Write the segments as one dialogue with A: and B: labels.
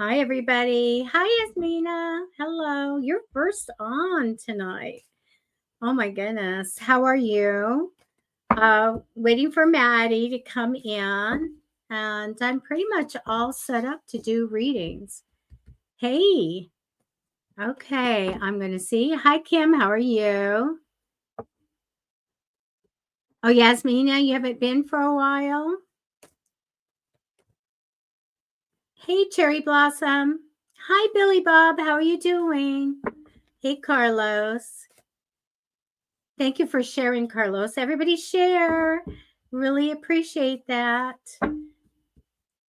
A: Hi, everybody. Hi, Yasmina. Hello. You're first on tonight. Oh, my goodness. How are you? Waiting for Maddie to come in. And I'm pretty much all set up to do readings. Hey. Okay. I'm going to see. Hi, Kim. How are you? Oh, Yasmina, you haven't been for a while? Hey, Cherry Blossom. Hi, Billy Bob. How are you doing? Hey, Carlos. Thank you for sharing, Carlos. Everybody share. Really appreciate that.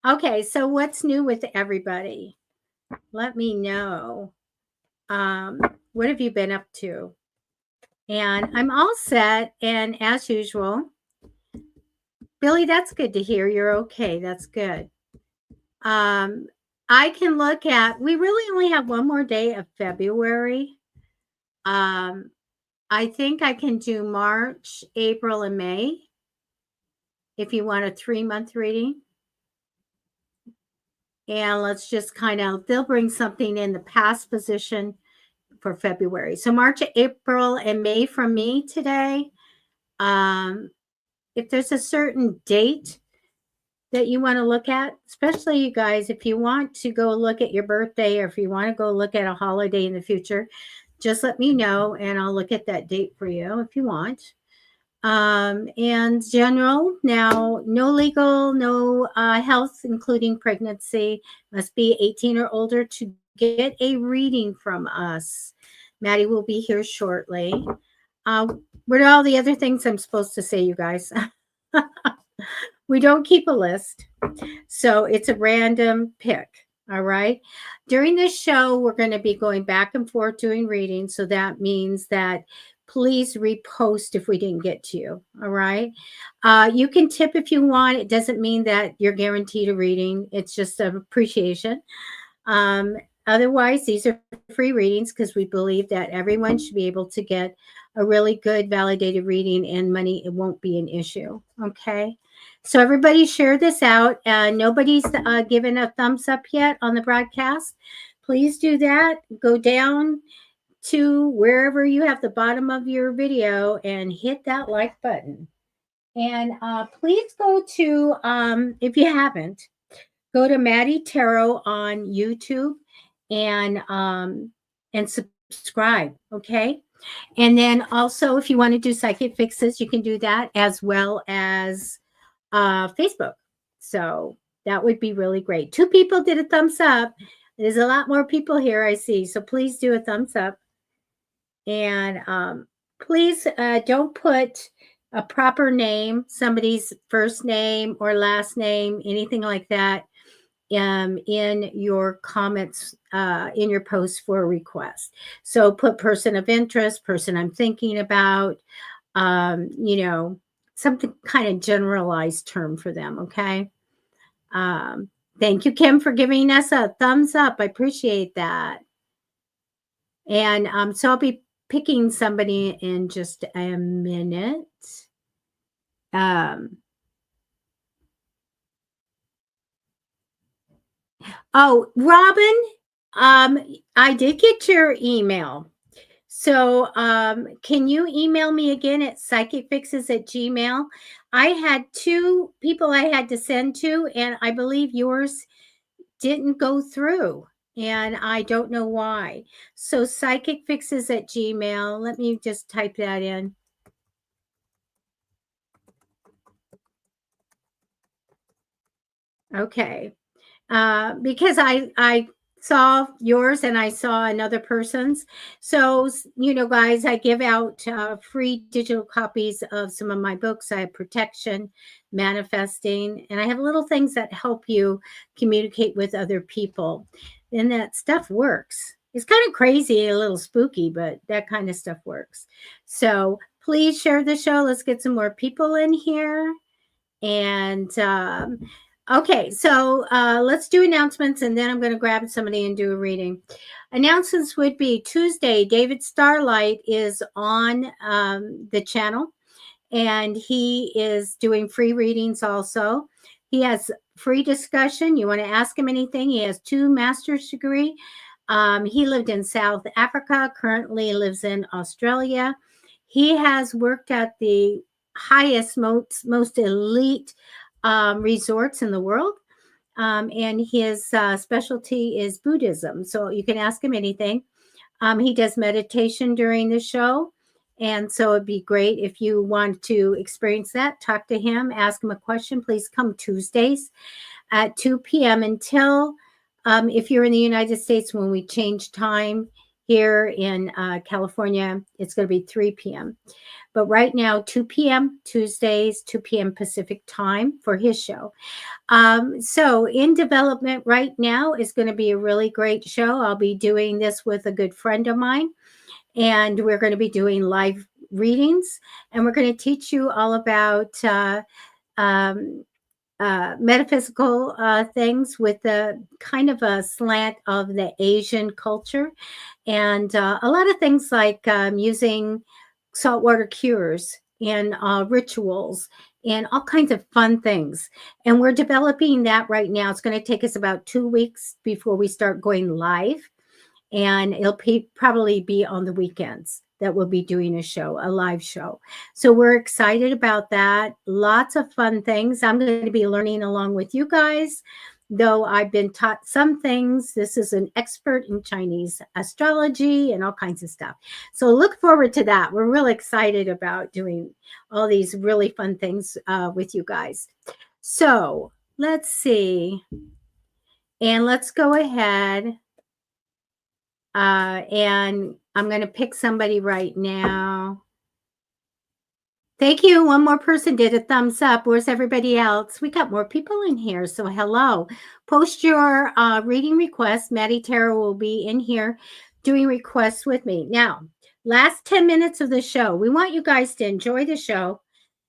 A: Okay, so what's new with everybody? Let me know. What have you been up to? And I'm all set. And as usual, Billy, that's good to hear. You're okay. That's good. I can look at, we really only have one more day of February. I think I can do March, April, and May if you want a 3-month reading. And let's just kind of, they'll bring something in the past position for February. So March, April, and May from me today. If there's a certain date that you want to look at, especially you guys, if you want to go look at your birthday or if you want to go look at a holiday in the future, just let me know and I'll look at that date for you if you want. And general, now no legal, no health, including pregnancy, must be 18 or older to get a reading from us. Maddie will be here shortly. What are all the other things I'm supposed to say, you guys? We don't keep a list, so it's a random pick. All right. During this show, we're going to be going back and forth doing readings. So that means that please repost if we didn't get to you. All right. You can tip if you want. It doesn't mean that you're guaranteed a reading. It's just an appreciation. Otherwise, these are free readings because we believe that everyone should be able to get a really good validated reading and money. It won't be an issue. Okay. So everybody share this out. Nobody's given a thumbs up yet on the broadcast. Please do that. Go down to wherever you have the bottom of your video and hit that like button. And please go to, if you haven't, go to Matty Tarot on YouTube and subscribe. Okay. And then also, if you want to do psychic fixes, you can do that as well as Facebook. So that would be really great. 2 people did a thumbs up. There's a lot more people here, I see. So please do a thumbs up. And please don't put a proper name, somebody's first name or last name, anything like that, in your comments, in your post for a request. So put person of interest, person I'm thinking about, something kind of generalized term for them. Okay. Thank you, Kim, for giving us a thumbs up. I appreciate that. And so I'll be picking somebody in just a minute. Oh, Robin, I did get your email. So can you email me again at psychicfixes@gmail.com? I had 2 people I had to send to, and I believe yours didn't go through, and I don't know why. So psychicfixes@gmail.com. Let me just type that in. Okay. Because I saw yours and I saw another person's. So, guys, I give out free digital copies of some of my books. I have protection, manifesting, and I have little things that help you communicate with other people. And that stuff works. It's kind of crazy, a little spooky, but that kind of stuff works. So please share the show. Let's get some more people in here. And okay, so let's do announcements, and then I'm going to grab somebody and do a reading. Announcements would be Tuesday, David Starlight is on the channel, and he is doing free readings also. He has free discussion. You want to ask him anything. He has 2 master's degree. He lived in South Africa, currently lives in Australia. He has worked at the highest, most elite resorts in the world. And his specialty is Buddhism. So you can ask him anything. He does meditation during the show. And so it'd be great if you want to experience that. Talk to him, ask him a question. Please come Tuesdays at 2 p.m. until, if you're in the United States, when we change time here in California, it's going to be 3 p.m. But right now, 2 p.m. Tuesdays, 2 p.m. Pacific time for his show. So in development right now is going to be a really great show. I'll be doing this with a good friend of mine, and we're going to be doing live readings, and we're going to teach you all about metaphysical things with the kind of a slant of the Asian culture, and a lot of things like using saltwater cures and rituals and all kinds of fun things. And we're developing that right now. It's going to take us about 2 weeks before we start going live. And it'll probably be on the weekends that we'll be doing a live show. So we're excited about that. Lots of fun things. I'm going to be learning along with you guys, though I've been taught some things. This is an expert in Chinese astrology and all kinds of stuff. So look forward to that. We're really excited about doing all these really fun things with you guys. So let's see. And let's go ahead. And I'm going to pick somebody right now. Thank you. One more person did a thumbs up. Where's everybody else? We got more people in here. So hello. Post your reading requests. Matty Tarot will be in here doing requests with me. Now, last 10 minutes of the show. We want you guys to enjoy the show.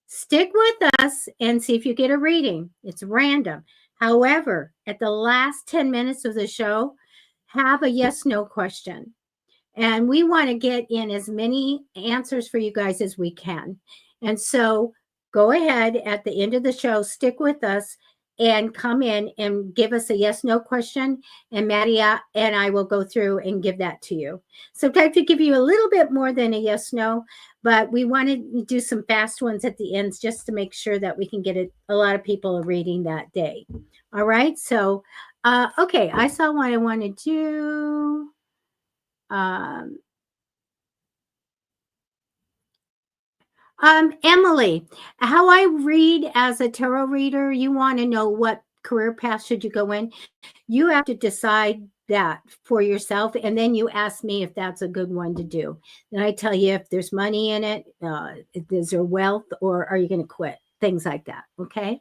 A: Stick with us and see if you get a reading. It's random. However, at the last 10 minutes of the show, have a yes/no question. And we want to get in as many answers for you guys as we can. And so go ahead at the end of the show, stick with us and come in and give us a yes/no question. And Matty and I will go through and give that to you. Sometimes we give you a little bit more than a yes/no, but we want to do some fast ones at the ends just to make sure that we can get a lot of people a reading that day. All right. So okay, I saw what I want to do. Emily, how I read as a tarot reader, you want to know what career path should you go in? You have to decide that for yourself, and then you ask me if that's a good one to do. Then I tell you if there's money in it, is there wealth, or are you going to quit? Things like that. Okay.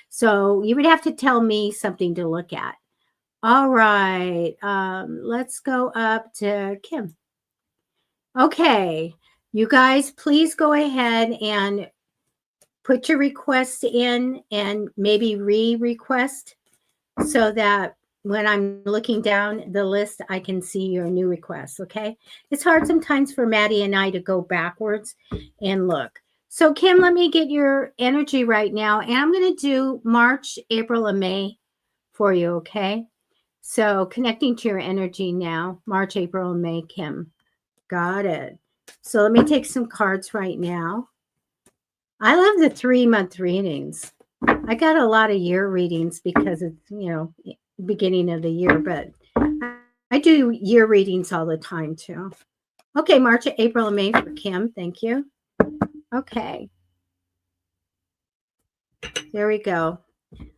A: So you would have to tell me something to look at. All right. Let's go up to Kim. Okay. You guys, please go ahead and put your requests in and maybe re-request so that when I'm looking down the list, I can see your new requests, okay? It's hard sometimes for Matty and I to go backwards and look. So, Kim, let me get your energy right now, and I'm going to do March, April, and May for you, okay? So, connecting to your energy now, March, April, and May, Kim. Got it. So, let me take some cards right now. I love the 3-month readings. I got a lot of year readings because it's, beginning of the year, but I do year readings all the time too. Okay, March, April, and May for Kim. Thank you. Okay. There we go.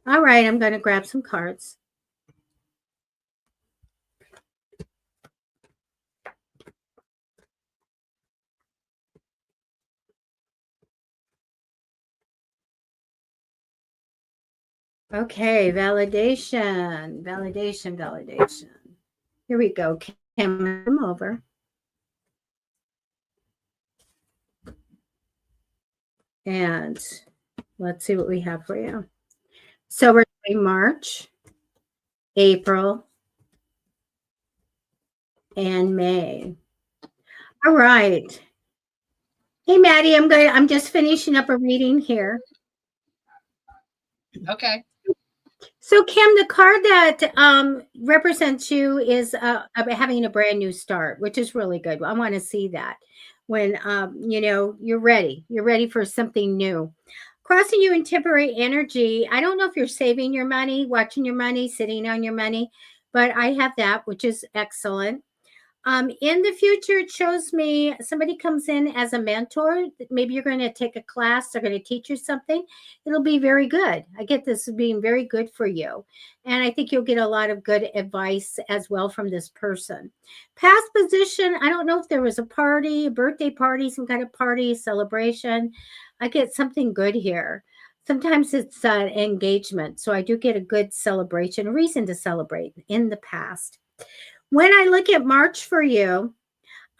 A: All right, I'm going to grab some cards. Okay, validation. Here we go. Kim, come over. And let's see what we have for you. So we're doing March, April, and May. All right. Hey, Matty, I'm just finishing up a reading here.
B: Okay.
A: So, Kim, the card that represents you is having a brand new start, which is really good. I want to see that when you're ready. You're ready for something new. Crossing you in temporary energy. I don't know if you're saving your money, watching your money, sitting on your money, but I have that, which is excellent. In the future, it shows me somebody comes in as a mentor. Maybe you're going to take a class, they're going to teach you something. It'll be very good. I get this being very good for you. And I think you'll get a lot of good advice as well from this person. Past position, I don't know if there was a party, a birthday party, some kind of party, celebration. I get something good here. Sometimes it's an engagement. So I do get a good celebration, a reason to celebrate in the past. When I look at March for you,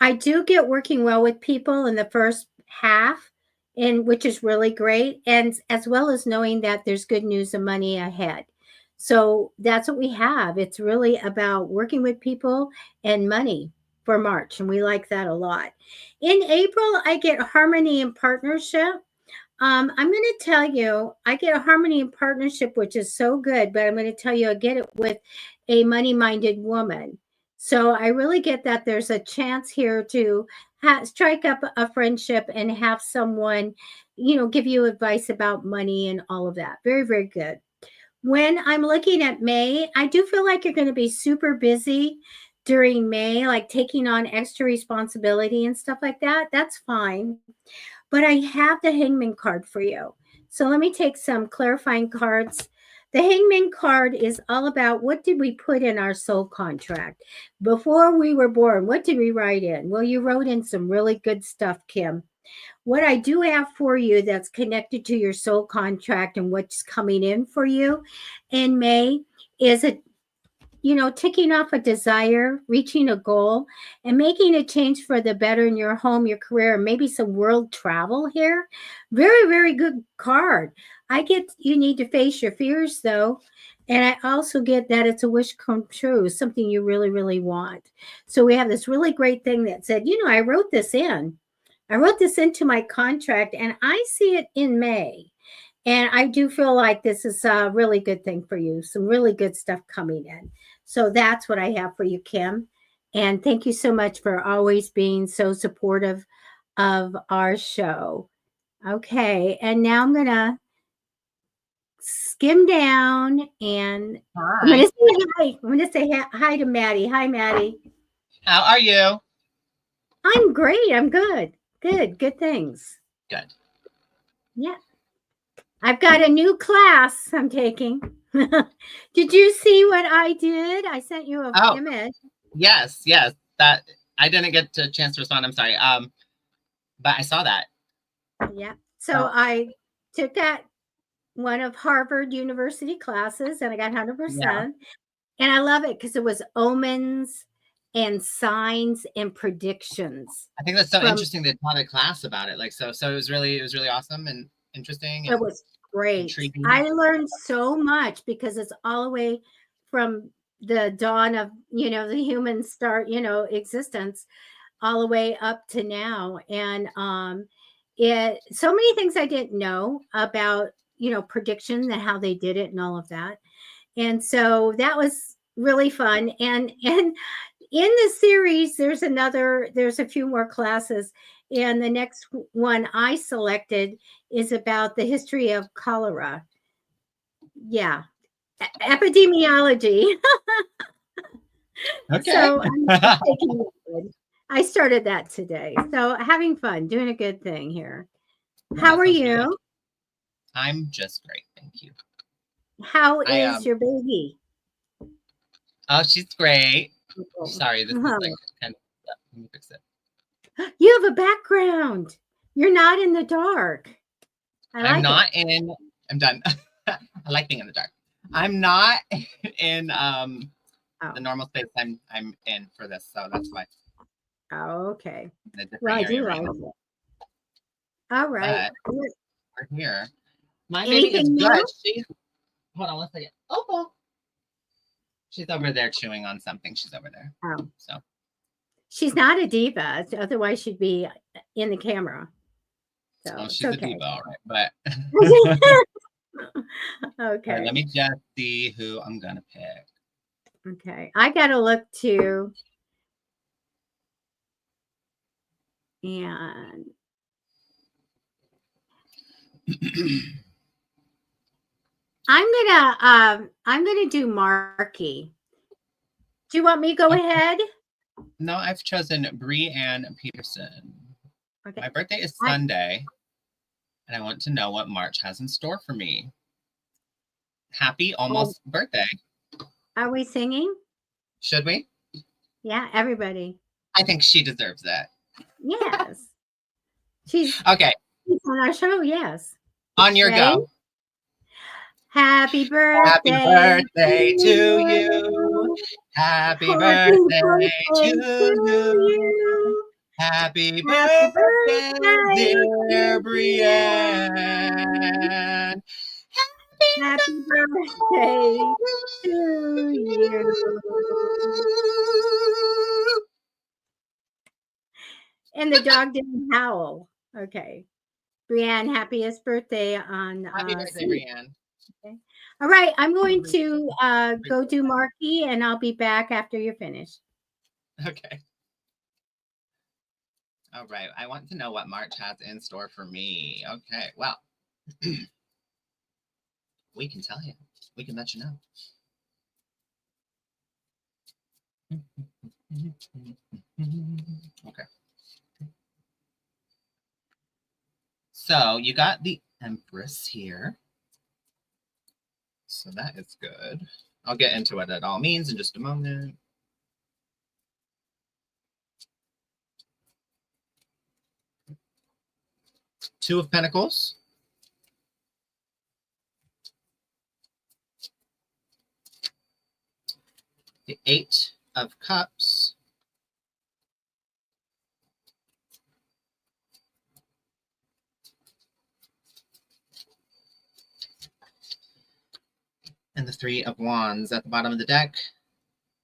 A: I do get working well with people in the first half, and which is really great, and as well as knowing that there's good news and money ahead. So that's what we have. It's really about working with people and money for March, and we like that a lot. In April, I get harmony and partnership. I'm going to tell you, I get a harmony and partnership, which is so good, but I'm going to tell you, I get it with a money-minded woman. So I really get that there's a chance here to strike up a friendship and have someone, give you advice about money and all of that. Very, very good. When I'm looking at May, I do feel like you're going to be super busy during May, like taking on extra responsibility and stuff like that. That's fine. But I have the Hangman card for you. So let me take some clarifying cards. The Hangman card is all about what did we put in our soul contract before we were born? What did we write in? Well, you wrote in some really good stuff, Kim. What I do have for you that's connected to your soul contract and what's coming in for you in May is ticking off a desire, reaching a goal, and making a change for the better in your home, your career, and maybe some world travel here. Very, very good card. I get you need to face your fears, though. And I also get that it's a wish come true, something you really, really want. So we have this really great thing that said, I wrote this in. I wrote this into my contract, and I see it in May. And I do feel like this is a really good thing for you. Some really good stuff coming in. So that's what I have for you, Kim. And thank you so much for always being so supportive of our show. Okay. And now I'm going to skim down and I'm going to say hi. I'm going to say hi to Matty. Hi, Matty.
B: How are you?
A: I'm great. I'm good. Good things.
B: Good.
A: Yeah. I've got a new class I'm taking. Did you see what I did? I sent you an image.
B: Yes. That I didn't get a chance to respond. I'm sorry. But I saw that.
A: Yeah. So I took that one of Harvard University classes and I got 100%. Yeah. And I love it because it was omens and signs and predictions.
B: I think that's so interesting they taught a class about it. Like so it was really awesome and interesting.
A: It was great. Intriguing. I learned so much because it's all the way from the dawn of, the human start, existence all the way up to now. And so many things I didn't know about, prediction and how they did it and all of that. And so that was really fun. And in the series, there's a few more classes. And the next one I selected is about the history of cholera. Yeah. Epidemiology.
B: Okay.
A: So I started that today. So having fun, doing a good thing here. How are you?
B: Good. I'm just great. Thank you.
A: How is your baby?
B: Oh, she's great. Oh. Sorry, this is like kind of, let me fix it.
A: You have a background. You're not in the dark.
B: I'm done. I like being in the dark. I'm not in the normal space I'm in for this, so that's why.
A: Oh, okay. Well, I do like it. All right.
B: But we're here. My baby is good. Hold on one second. Oh. She's over there chewing on something. She's over there.
A: Oh.
B: So.
A: She's not a diva. Otherwise, she'd be in the camera. So
B: she's a diva, all right. But
A: Okay.
B: All right, let me just see who I'm going to pick.
A: Okay. I got to look too. And I'm gonna do Marky. Do you want me to go ahead?
B: No, I've chosen Breanne Peterson.
A: Okay.
B: My birthday is Sunday, and I want to know what March has in store for me. Happy almost birthday.
A: Are we singing?
B: Should we?
A: Yeah, everybody.
B: I think she deserves that.
A: Yes. She's
B: okay.
A: She's on our show, yes.
B: On your go.
A: Happy birthday.
B: Happy birthday to you. Happy birthday to you. Happy birthday, dear Breanne.
A: Happy birthday to you. And the dog didn't howl. Okay. Breanne, happiest birthday on
B: Happy birthday, Breanne.
A: Okay. All right, I'm going to go do Marky, and I'll be back after you're finished.
B: Okay. All right. I want to know what March has in store for me. Okay. Well, we can tell you. We can let you know. Okay. So you got the Empress here. So that is good. I'll get into what it all means in just a moment. Two of Pentacles. The Eight of Cups. And the Three of Wands at the bottom of the deck.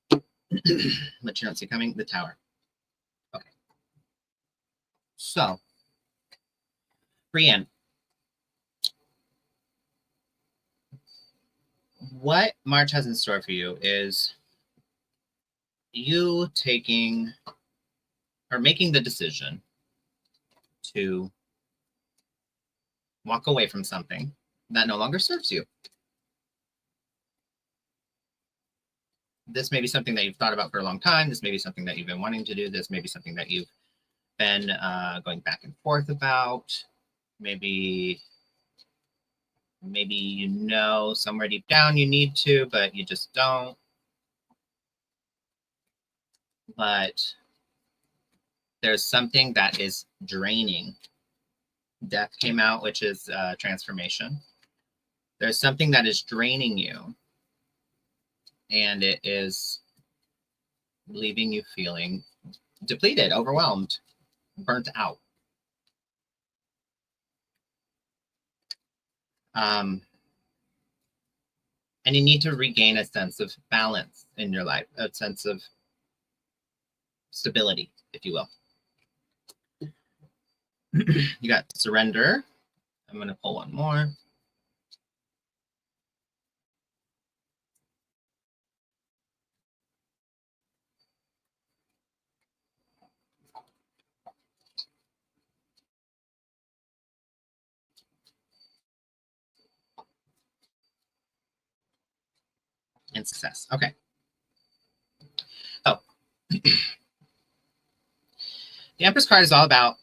B: But you don't see coming, the Tower. Okay. So, Breanne, what March has in store for you is you taking or making the decision to walk away from something that no longer serves you. This may be something that you've thought about for a long time. This may be something that you've been wanting to do. This may be something that you've been going back and forth about. Maybe you know somewhere deep down you need to, but you just don't. But there's something that is draining. Death came out, which is transformation. There's something that is draining you, and it is leaving you feeling depleted, overwhelmed, burnt out. And you need to regain a sense of balance in your life, a sense of stability, if you will. You got surrender. I'm going to pull one more. And success. Okay. Oh. The Empress card is all about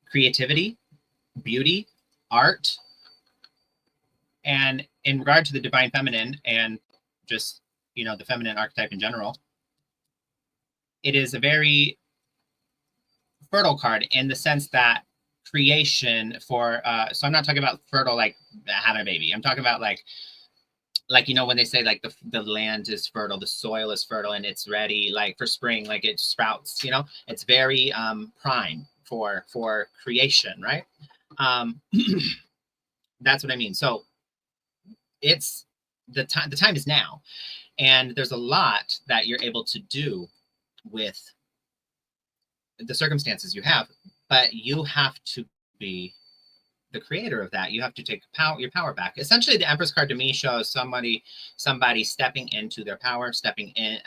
B: creativity, beauty, art, and in regard to the divine feminine and just, you know, the feminine archetype in general, it is a very fertile card in the sense that creation for, so I'm not talking about fertile like having a baby. I'm talking about like, you know, when they say like the land is fertile, the soil is fertile and it's ready like for spring, like it sprouts, you know, it's very prime for creation, right? That's what I mean. So it's the time is now, and there's a lot that you're able to do with the circumstances you have, but you have to be the creator of that, you have to take your power back. Essentially, the Empress card to me shows somebody stepping into their power, stepping in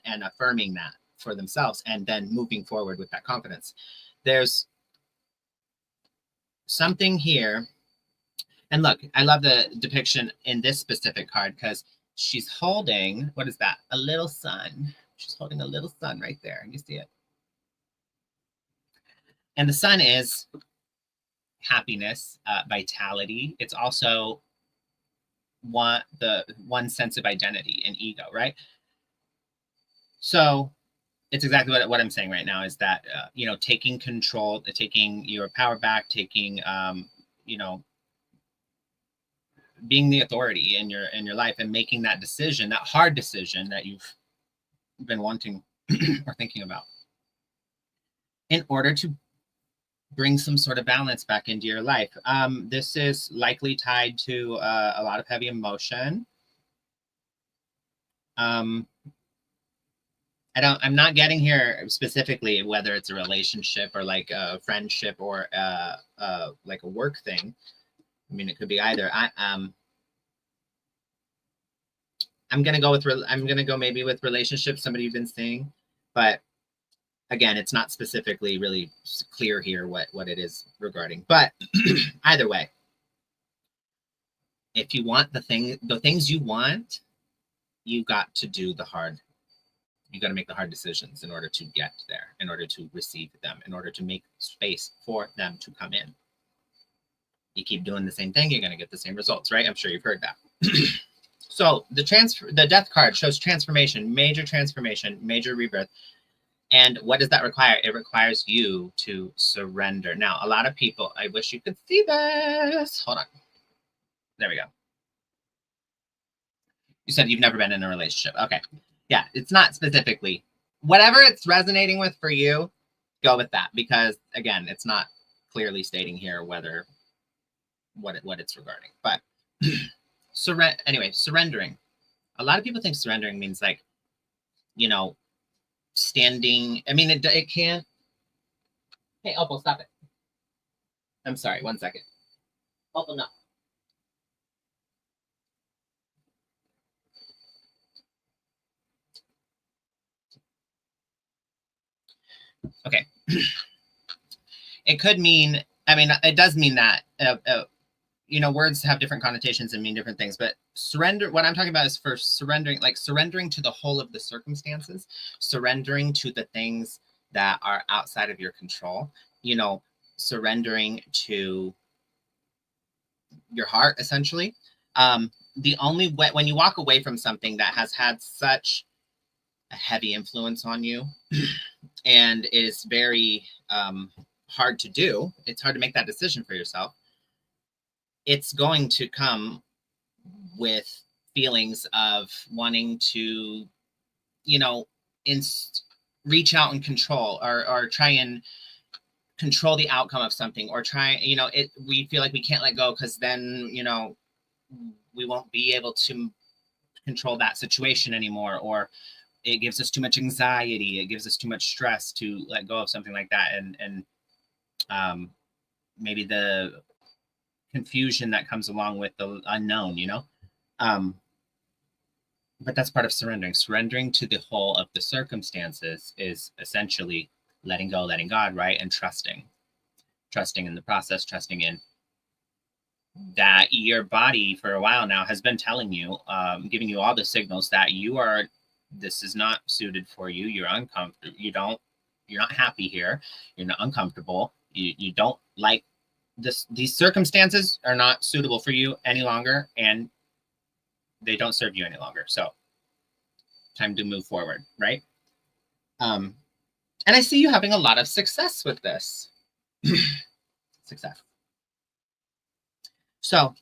B: and affirming that for themselves, and then moving forward with that confidence. There's something here. And look, I love the depiction in this specific card because she's holding, what is that? A little sun. She's holding a little sun right there. You see it? And the sun is happiness, vitality. It's also one sense of identity and ego, right? So it's exactly what I'm saying right now is that, you know, taking control, taking your power back, taking, you know, being the authority in your life and making that decision, that hard decision that you've been wanting or thinking about in order to bring some sort of balance back into your life. This is likely tied to a lot of heavy emotion. I'm not getting here specifically whether it's a relationship or like a friendship or like a work thing. I mean, it could be either. I'm gonna go maybe with relationships, somebody you've been seeing, but again, it's not specifically really clear here what it is regarding. But either way, if you want the things you want, you got to do the hard. You got to make the hard decisions in order to get there, in order to receive them, in order to make space for them to come in. You keep doing the same thing, you're going to get the same results, right? I'm sure you've heard that. So the death card shows transformation, major rebirth. And what does that require? It requires you to surrender. Now, a lot of people, I wish you could see this. Hold on. There we go. You said you've never been in a relationship. Okay. Yeah, it's not specifically. Whatever it's resonating with for you, go with that. Because, again, it's not clearly stating here what it's regarding. But surrendering. A lot of people think surrendering means like, you know, standing. I mean, it can't. Hey, Opal, stop it. I'm sorry. 1 second. Opal, no. Okay. It could mean, I mean, it does mean that, you know, words have different connotations and mean different things, but surrender, what I'm talking about is for surrendering, like surrendering to the whole of the circumstances, surrendering to the things that are outside of your control, you know, surrendering to your heart, essentially. The only way, when you walk away from something that has had such a heavy influence on you and it is very hard to do, it's hard to make that decision for yourself. It's going to come with feelings of wanting to, you know, reach out and control or try and control the outcome of something, or try, you know, we feel like we can't let go because then, you know, we won't be able to control that situation anymore, or it gives us too much anxiety, it gives us too much stress to let go of something like that, and maybe the confusion that comes along with the unknown, you know. But that's part of surrendering to the whole of the circumstances is essentially letting go, letting God, right? And trusting in the process, trusting in that your body for a while now has been telling you, giving you all the signals that this is not suited for you. You're uncomfortable. You're not happy here. You're not uncomfortable. You don't like this. These circumstances are not suitable for you any longer, and they don't serve you any longer. So time to move forward, right? And I see you having a lot of success with this. Success. So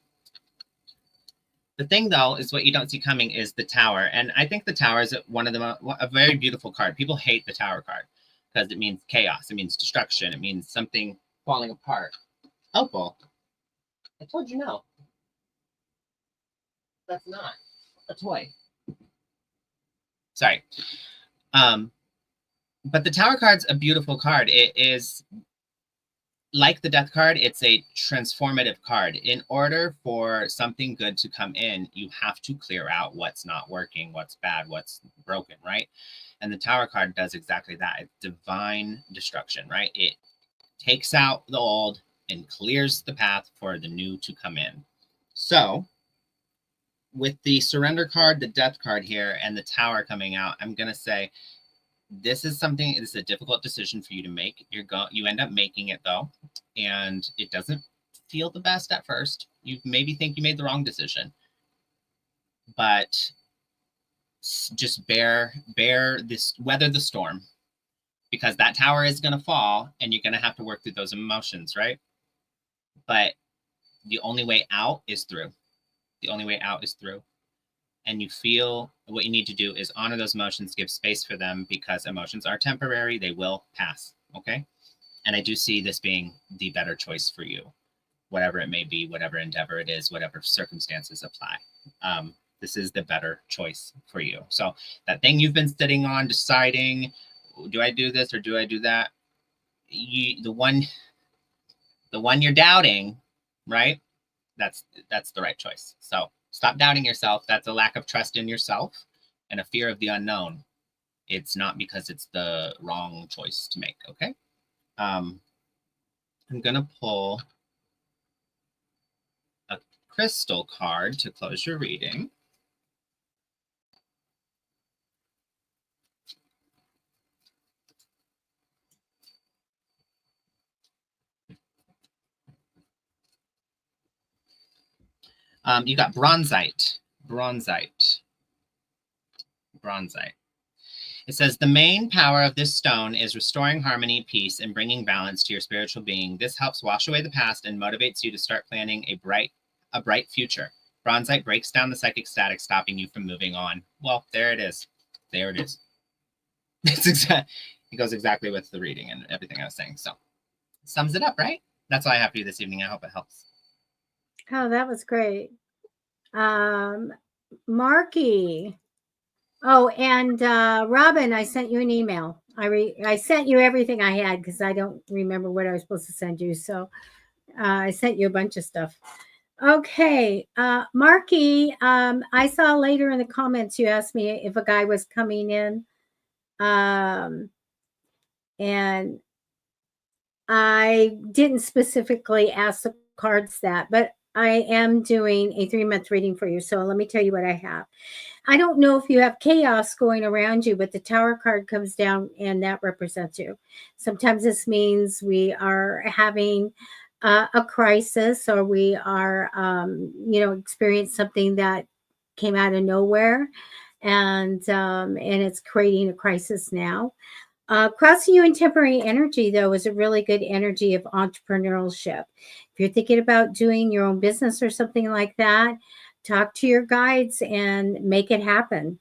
B: the thing, though, is what you don't see coming is the Tower. And I think the Tower is a very beautiful card. People hate the Tower card because it means chaos. It means destruction. It means something falling apart. Opal, I told you no. That's not a toy. Sorry. But the Tower card's a beautiful card. It is like the death card, it's a transformative card. In order for something good to come in, you have to clear out what's not working, what's bad, what's broken, right? And the Tower card does exactly that. It's divine destruction, right? It takes out the old and clears the path for the new to come in. So with the surrender card, the death card here, and the Tower coming out, I'm going to say this is something, this is a difficult decision for you to make. You end up making it though, and it doesn't feel the best at first. You maybe think you made the wrong decision, but just weather the storm, because that tower is going to fall and you're going to have to work through those emotions, right? But the only way out is through. The only way out is through. And you feel what you need to do is honor those emotions, give space for them, because emotions are temporary. They will pass. Okay. And I do see this being the better choice for you, whatever it may be, whatever endeavor it is, whatever circumstances apply. This is the better choice for you. So that thing you've been sitting on, deciding, do I do this or do I do that? The one you're doubting, right? That's the right choice. So stop doubting yourself. That's a lack of trust in yourself and a fear of the unknown. It's not because it's the wrong choice to make. Okay. I'm gonna pull a crystal card to close your reading. You got bronzite. It says, the main power of this stone is restoring harmony, peace, and bringing balance to your spiritual being. This helps wash away the past and motivates you to start planning a bright future. Bronzite breaks down the psychic static, stopping you from moving on. Well, there it is. There it is. It goes exactly with the reading and everything I was saying. So sums it up, right? That's all I have for you this evening. I hope it helps.
A: Oh, that was great. Marky. Oh, and Robin, I sent you an email. I sent you everything I had because I don't remember what I was supposed to send you. So I sent you a bunch of stuff. Okay. Marky, I saw later in the comments you asked me if a guy was coming in. And I didn't specifically ask the cards that, but I am doing a 3-month reading for you. So let me tell you what I have. I don't know if you have chaos going around you, but the Tower card comes down and that represents you. Sometimes this means we are having a crisis, or we are, experience something that came out of nowhere, and it's creating a crisis now. Crossing you in temporary energy, though, is a really good energy of entrepreneurship. If you're thinking about doing your own business or something like that, talk to your guides and make it happen.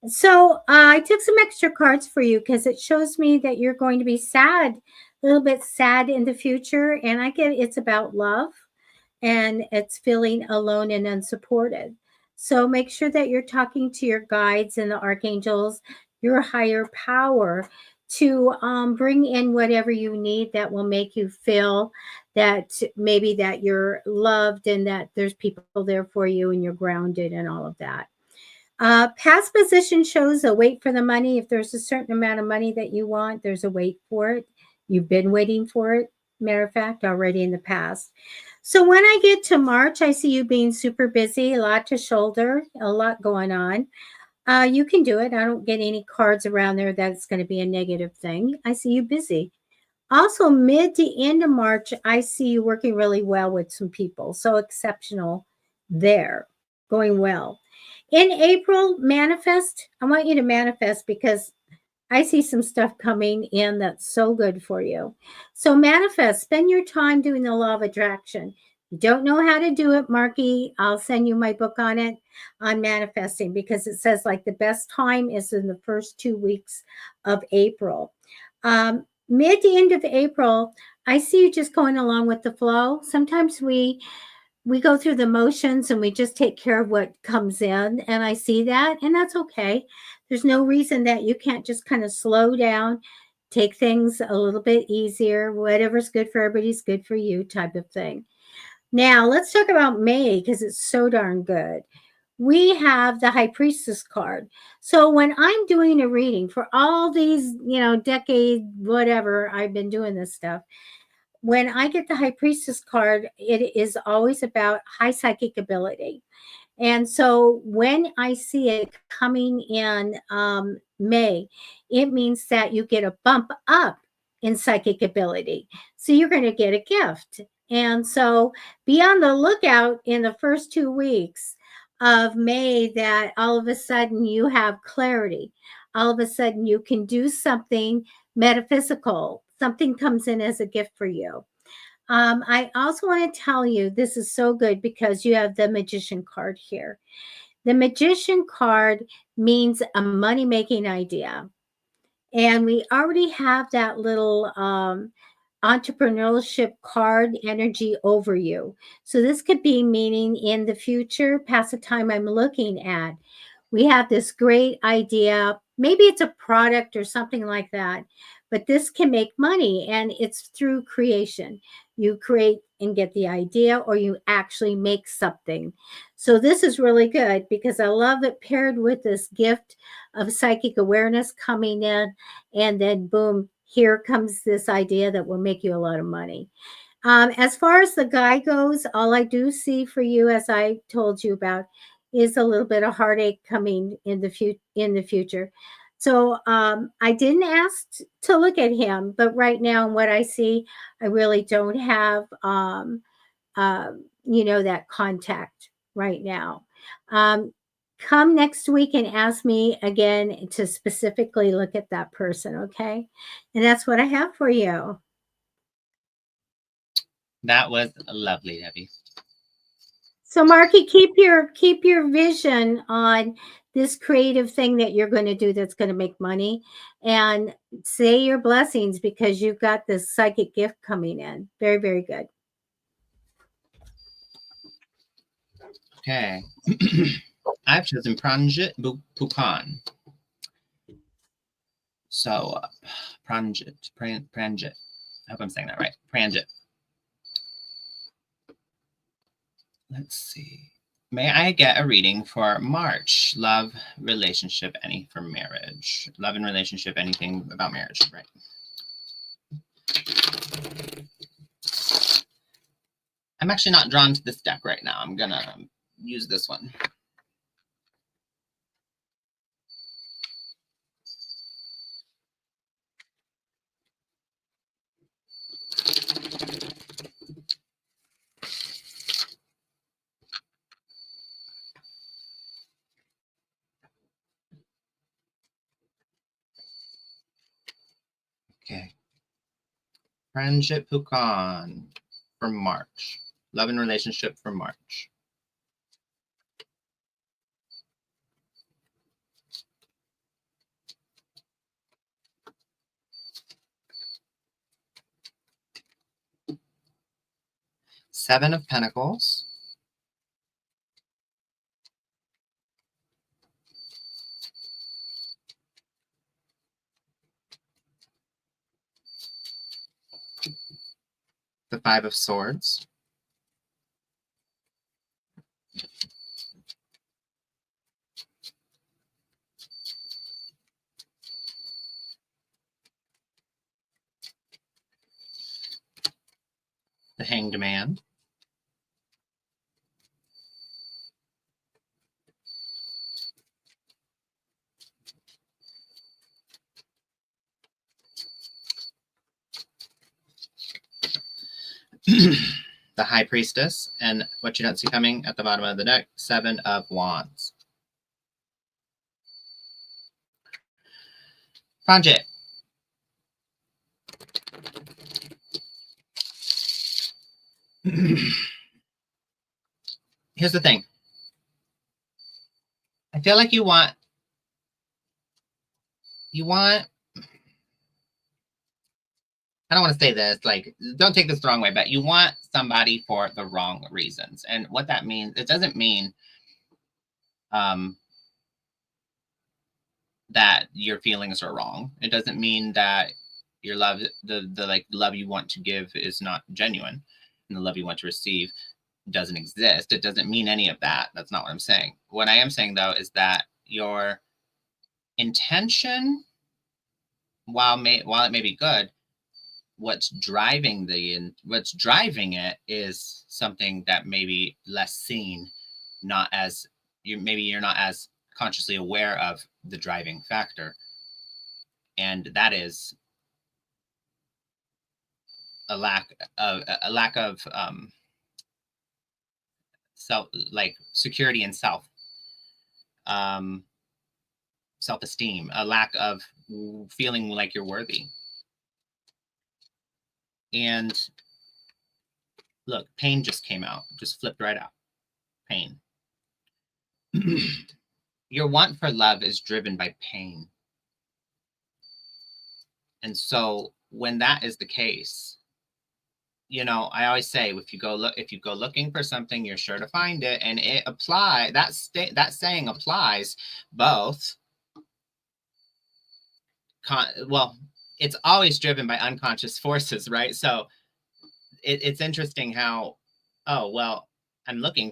A: So I took some extra cards for you because it shows me that you're going to be sad, a little bit sad in the future. And I get it's about love, and it's feeling alone and unsupported. So make sure that you're talking to your guides and the archangels, your higher power, to bring in whatever you need that will make you feel that maybe that you're loved and that there's people there for you and you're grounded and all of that. Past position shows a wait for the money. If there's a certain amount of money that you want, there's a wait for it. You've been waiting for it, matter of fact, already in the past. So when I get to March, I see you being super busy, a lot to shoulder, a lot going on. You can do it. I don't get any cards around there that's going to be a negative thing. I see you busy. Also, mid to end of March, I see you working really well with some people. So exceptional there, going well. In April, manifest. I want you to manifest because I see some stuff coming in that's so good for you. So manifest, spend your time doing the law of attraction. You don't know how to do it, Marky, I'll send you my book on it, on manifesting, because it says like the best time is in the first 2 weeks of April. Mid to end of April, I see you just going along with the flow. Sometimes we go through the motions and we just take care of what comes in, and I see that, and that's okay. There's no reason that you can't just kind of slow down, take things a little bit easier. Whatever's good for everybody's good for you type of thing. Now, let's talk about May because it's so darn good. We have the High Priestess card. So when I'm doing a reading for all these, decade, whatever, I've been doing this stuff. When I get the High Priestess card, it is always about high psychic ability. And so when I see it coming in May, it means that you get a bump up in psychic ability. So you're going to get a gift. And so be on the lookout in the first 2 weeks of May that all of a sudden you have clarity. All of a sudden you can do something metaphysical. Something comes in as a gift for you. I also want to tell you this is so good because you have the Magician card here. The Magician card means a money-making idea. And we already have that little entrepreneurship card energy over you. So this could be meaning in the future, past the time I'm looking at. We have this great idea. Maybe it's a product or something like that, but this can make money and it's through creation. You create and get the idea, or you actually make something. So this is really good because I love it paired with this gift of psychic awareness coming in, and then boom, here comes this idea that will make you a lot of money. As far as the guy goes, all I do see for you, as I told you about, is a little bit of heartache coming in the future. So I didn't ask to look at him, but right now, in what I see, I really don't have, that contact right now. Come next week and ask me again to specifically look at that person, okay? And that's what I have for you.
B: That was lovely, Debbie.
A: So, Marky, keep your vision on this creative thing that you're going to do that's going to make money, and say your blessings because you've got this psychic gift coming in. Very, very good.
B: Okay. I've chosen Pranjit Pukan. So, Pranjit. I hope I'm saying that right. Pranjit. Let's see. May I get a reading for March? Love, relationship, any for marriage. Love and relationship, anything about marriage, right? I'm actually not drawn to this deck right now. I'm gonna use this one. Okay. Friendship Pukan for March. Love and relationship for March. Seven of Pentacles. The Five of Swords. The Hanged Man. The High Priestess, and what you don't see coming at the bottom of the deck, Seven of Wands. Pranjit. Here's the thing. I feel like you want, I don't want to say this, like, don't take this the wrong way, but you want somebody for the wrong reasons. And what that means, it doesn't mean that your feelings are wrong. It doesn't mean that your love, the like love you want to give is not genuine, and the love you want to receive doesn't exist. It doesn't mean any of that. That's not what I'm saying. What I am saying though is that your intention, while it may be good, what's driving it is something that may be less seen, not as you're not as consciously aware of the driving factor, and that is a lack of self, like security and self-esteem, a lack of feeling like you're worthy. And look, pain just came out, just flipped right out. Pain. Your want for love is driven by pain. And so when that is the case, you know, I always say, if you go looking for something, you're sure to find it. And that saying applies both. Well, it's always driven by unconscious forces, right? So it's interesting how, oh, well,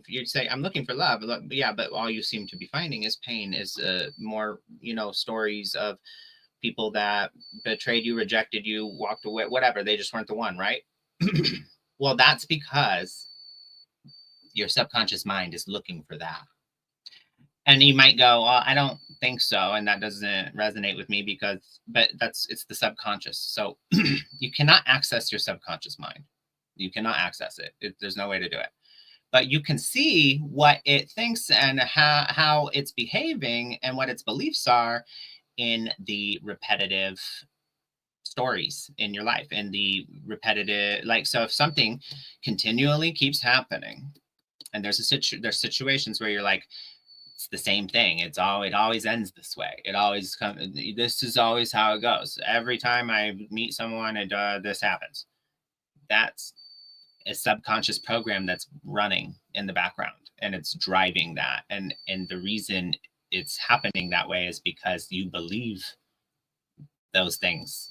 B: you'd say, I'm looking for love. Yeah, but all you seem to be finding is pain, is more, you know, stories of people that betrayed you, rejected you, walked away, whatever. They just weren't the one, right? Well, that's because your subconscious mind is looking for that. And you might go, well, I don't think so, and that doesn't resonate with me but it's the subconscious. So you cannot access your subconscious mind. You cannot access it. There's no way to do it. But you can see what it thinks and how it's behaving and what its beliefs are in the repetitive stories in your life, and the repetitive, like, so if something continually keeps happening, and there's situations where you're like, it's the same thing, it always ends this way, this is always how it goes, every time I meet someone and this happens, that's a subconscious program that's running in the background, and it's driving that, and the reason it's happening that way is because you believe those things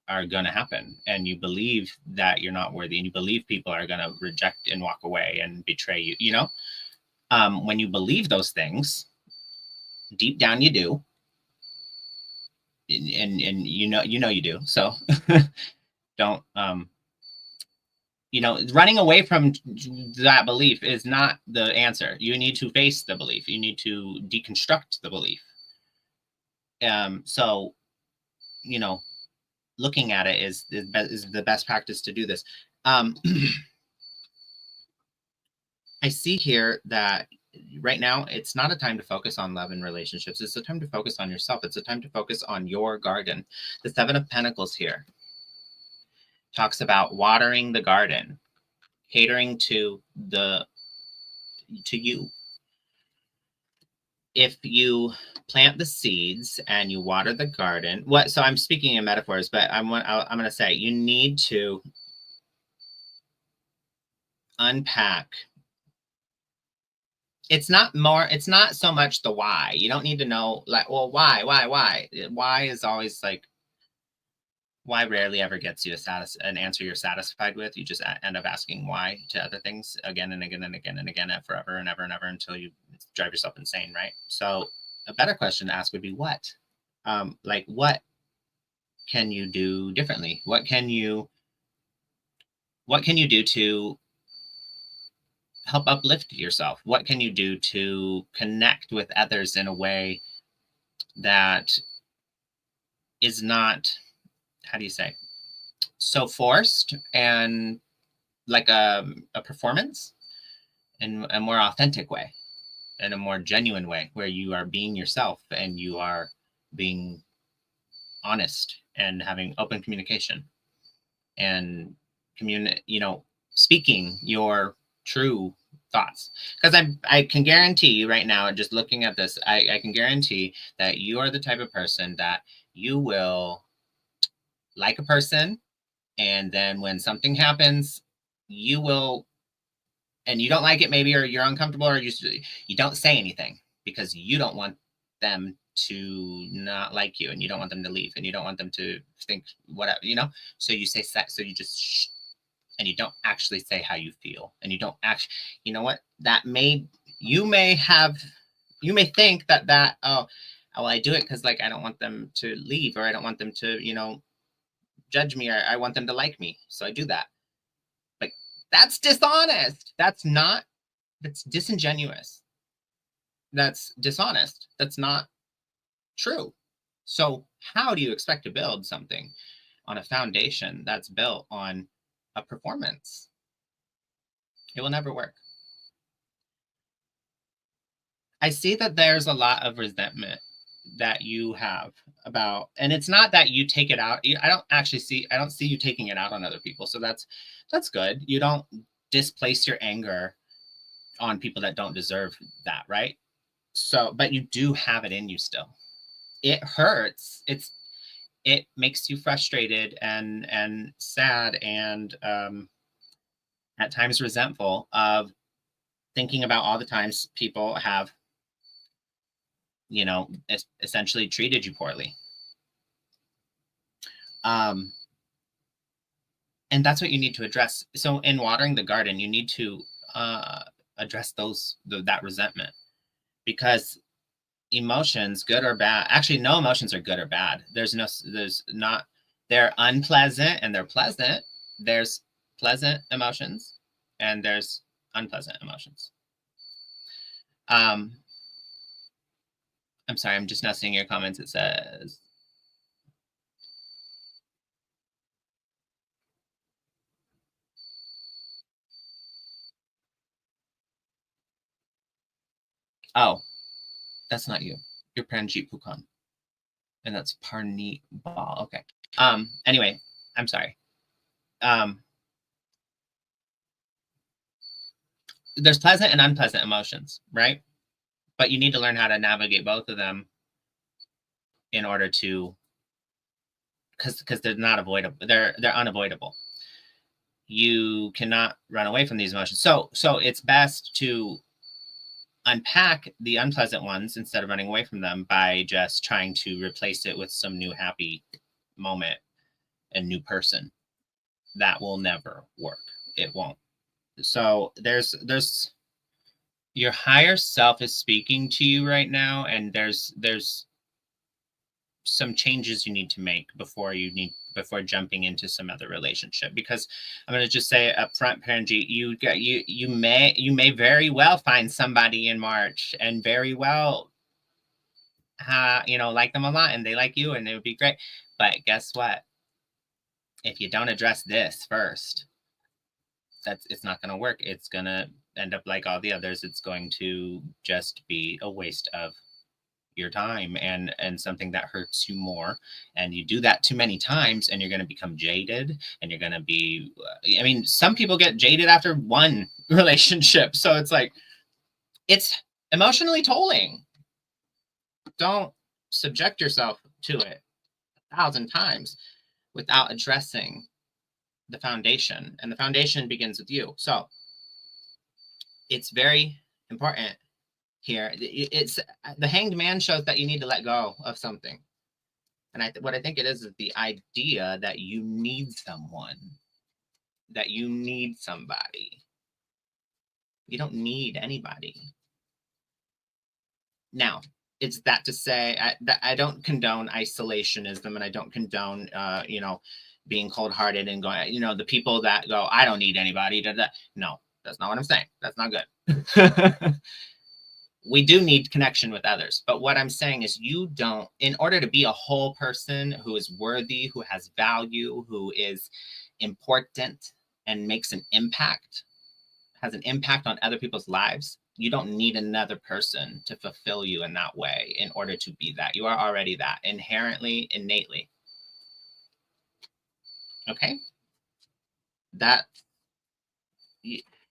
B: are going to happen, and you believe that you're not worthy, and you believe people are going to reject and walk away and betray you, you know. When you believe those things, deep down you do, and you know you do, so don't you know, running away from that belief is not the answer. You need to face the belief, you need to deconstruct the belief. So, you know, looking at it is the best practice to do this. I see here that right now it's not a time to focus on love and relationships. It's a time to focus on yourself. It's a time to focus on your garden. The Seven of Pentacles here talks about watering the garden, catering to you. If you plant the seeds and you water the garden, so I'm speaking in metaphors, but I'm going to say you need to unpack. It's not so much the why. You don't need to know, like, well, why? Why is always like, why rarely ever gets you an answer you're satisfied with. You just end up asking why to other things again and again and again and again, forever and ever and ever, until you drive yourself insane, right? So a better question to ask would be what? Like, what can you do differently? What can you do to help uplift yourself? What can you do to connect with others in a way that is not, how do you say, so forced and like a performance, in a more authentic way, in a more genuine way, where you are being yourself and you are being honest and having open communication and speaking your true thoughts. Because I can guarantee you right now, just looking at this, I can guarantee that you are the type of person that you will like a person, and then when something happens, you will, and you don't like it maybe, or you're uncomfortable, or you don't say anything because you don't want them to not like you, and you don't want them to leave, and you don't want them to think whatever, you know? So you say sex, so you just shh, and you don't actually say how you feel, and you don't actually, you know what? You may think that, oh, well, I do it because like I don't want them to leave, or I don't want them to, you know, judge me, or I want them to like me, so I do that. Like, that's dishonest. That's disingenuous. That's dishonest. That's not true. So how do you expect to build something on a foundation that's built on a performance? It will never work. I see that there's a lot of resentment that you have about, and it's not that you take it out. I don't see you taking it out on other people. So that's good. You don't displace your anger on people that don't deserve that, right? So, but you do have it in you still. It hurts. It makes you frustrated and sad, and at times resentful of thinking about all the times people have, you know, essentially treated you poorly. And that's what you need to address. So in watering the garden, you need to address that resentment, because emotions, good or bad, actually no emotions are good or bad. They're unpleasant and they're pleasant. There's pleasant emotions and there's unpleasant emotions. I'm sorry, I'm just now seeing your comments. It says, oh, that's not you. You're Pranjit Pukan. And that's Parneet Ball. Okay. Anyway, I'm sorry. There's pleasant and unpleasant emotions, right? But you need to learn how to navigate both of them in order to, because they're not avoidable. They're unavoidable. You cannot run away from these emotions. So it's best to unpack the unpleasant ones instead of running away from them by just trying to replace it with some new happy moment and new person. That will never work. It won't. So there's your higher self is speaking to you right now, and there's some changes you need to make before jumping into some other relationship. Because I'm going to just say up front, Paranji, you may very well find somebody in March and very well like them a lot, and they like you, and it would be great. But guess what? If you don't address this first, it's not going to work. It's going to end up like all the others. It's going to just be a waste of your time and something that hurts you more. And you do that too many times, and you're going to become jaded, and you're going to be, I mean, some people get jaded after one relationship. So it's like, it's emotionally tolling. Don't subject yourself to it 1,000 times without addressing the foundation, and the foundation begins with you. So it's very important here. It's the Hanged Man shows that you need to let go of something. And what I think it is the idea that you need someone, that you need somebody. You don't need anybody. Now, it's that to say, I don't condone isolationism, and I don't condone, being cold-hearted and going, the people that go, I don't need anybody. No, that's not what I'm saying. That's not good. We do need connection with others. But what I'm saying is in order to be a whole person who is worthy, who has value, who is important and makes an impact, has an impact on other people's lives, you don't need another person to fulfill you in that way in order to be that. You are already that inherently, innately. Okay?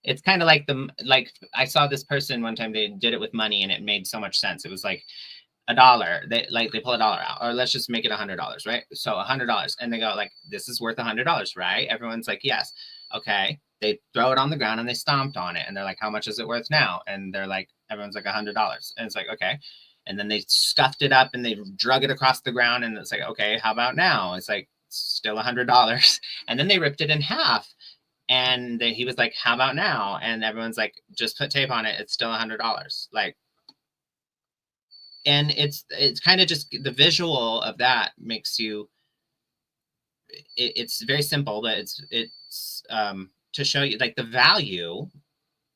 B: It's kind of like I saw this person one time, they did it with money, and it made so much sense. It was like $1. They pull $1 out, or let's just make it $100, right? So $100, and they go like, this is worth $100, right? Everyone's like, yes. Okay. They throw it on the ground and they stomped on it, and they're like, how much is it worth now? And they're like, everyone's like $100. And it's like, okay. And then they scuffed it up and they drug it across the ground. And it's like, okay, how about now? It's like, still $100. And then they ripped it in half. And he was like, how about now? And everyone's like, just put tape on it. It's still $100. Like, and it's kind of just the visual of that makes you, it's very simple, but it's to show you like the value.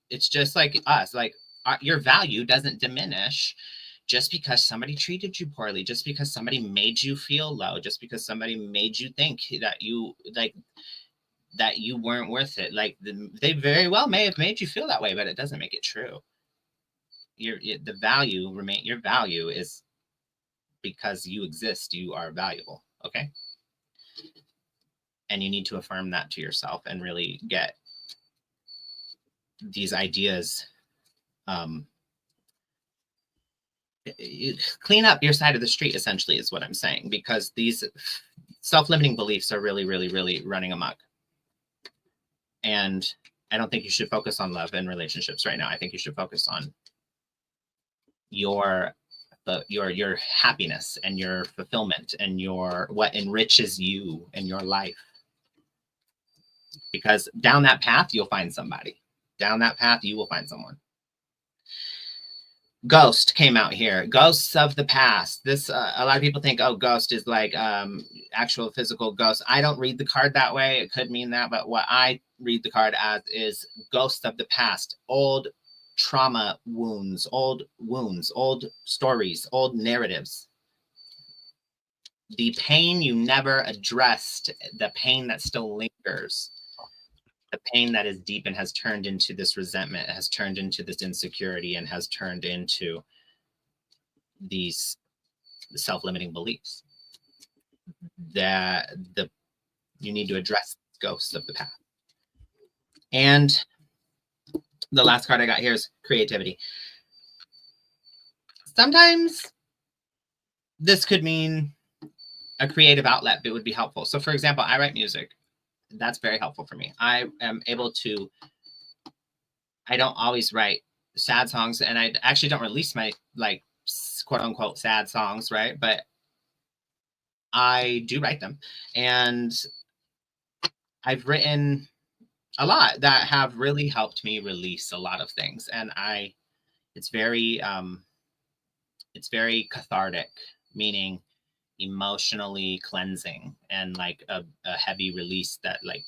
B: It's just like us, like your value doesn't diminish just because somebody treated you poorly, just because somebody made you feel low, just because somebody made you think that you weren't worth it. Like they very well may have made you feel that way, but it doesn't make it true. Your value is because you exist, you are valuable. Okay. And you need to affirm that to yourself and really get these ideas, clean up your side of the street, essentially, is what I'm saying, because these self-limiting beliefs are really, really, really running amok. And I don't think you should focus on love and relationships right now. I think you should focus on your happiness and your fulfillment and what enriches you and your life. Because down that path, you'll find somebody. Down that path, you will find someone. Ghost came out here. Ghosts of the past. This a lot of people think, oh, ghost is like actual physical ghost. I don't read the card that way. It could mean that, but what I read the card as is ghosts of the past. Old trauma wounds, old stories, old narratives. The pain you never addressed, the pain that still lingers. The pain that is deep and has turned into this resentment, has turned into this insecurity, and has turned into these self-limiting beliefs that you need to address ghosts of the past. And the last card I got here is creativity. Sometimes this could mean a creative outlet that would be helpful. So for example, I write music. That's very helpful for me. I am able to, I don't always write sad songs, and I actually don't release my like quote unquote sad songs, right? But I do write them, and I've written a lot that have really helped me release a lot of things. And it's very cathartic, meaning emotionally cleansing, and like a heavy release that like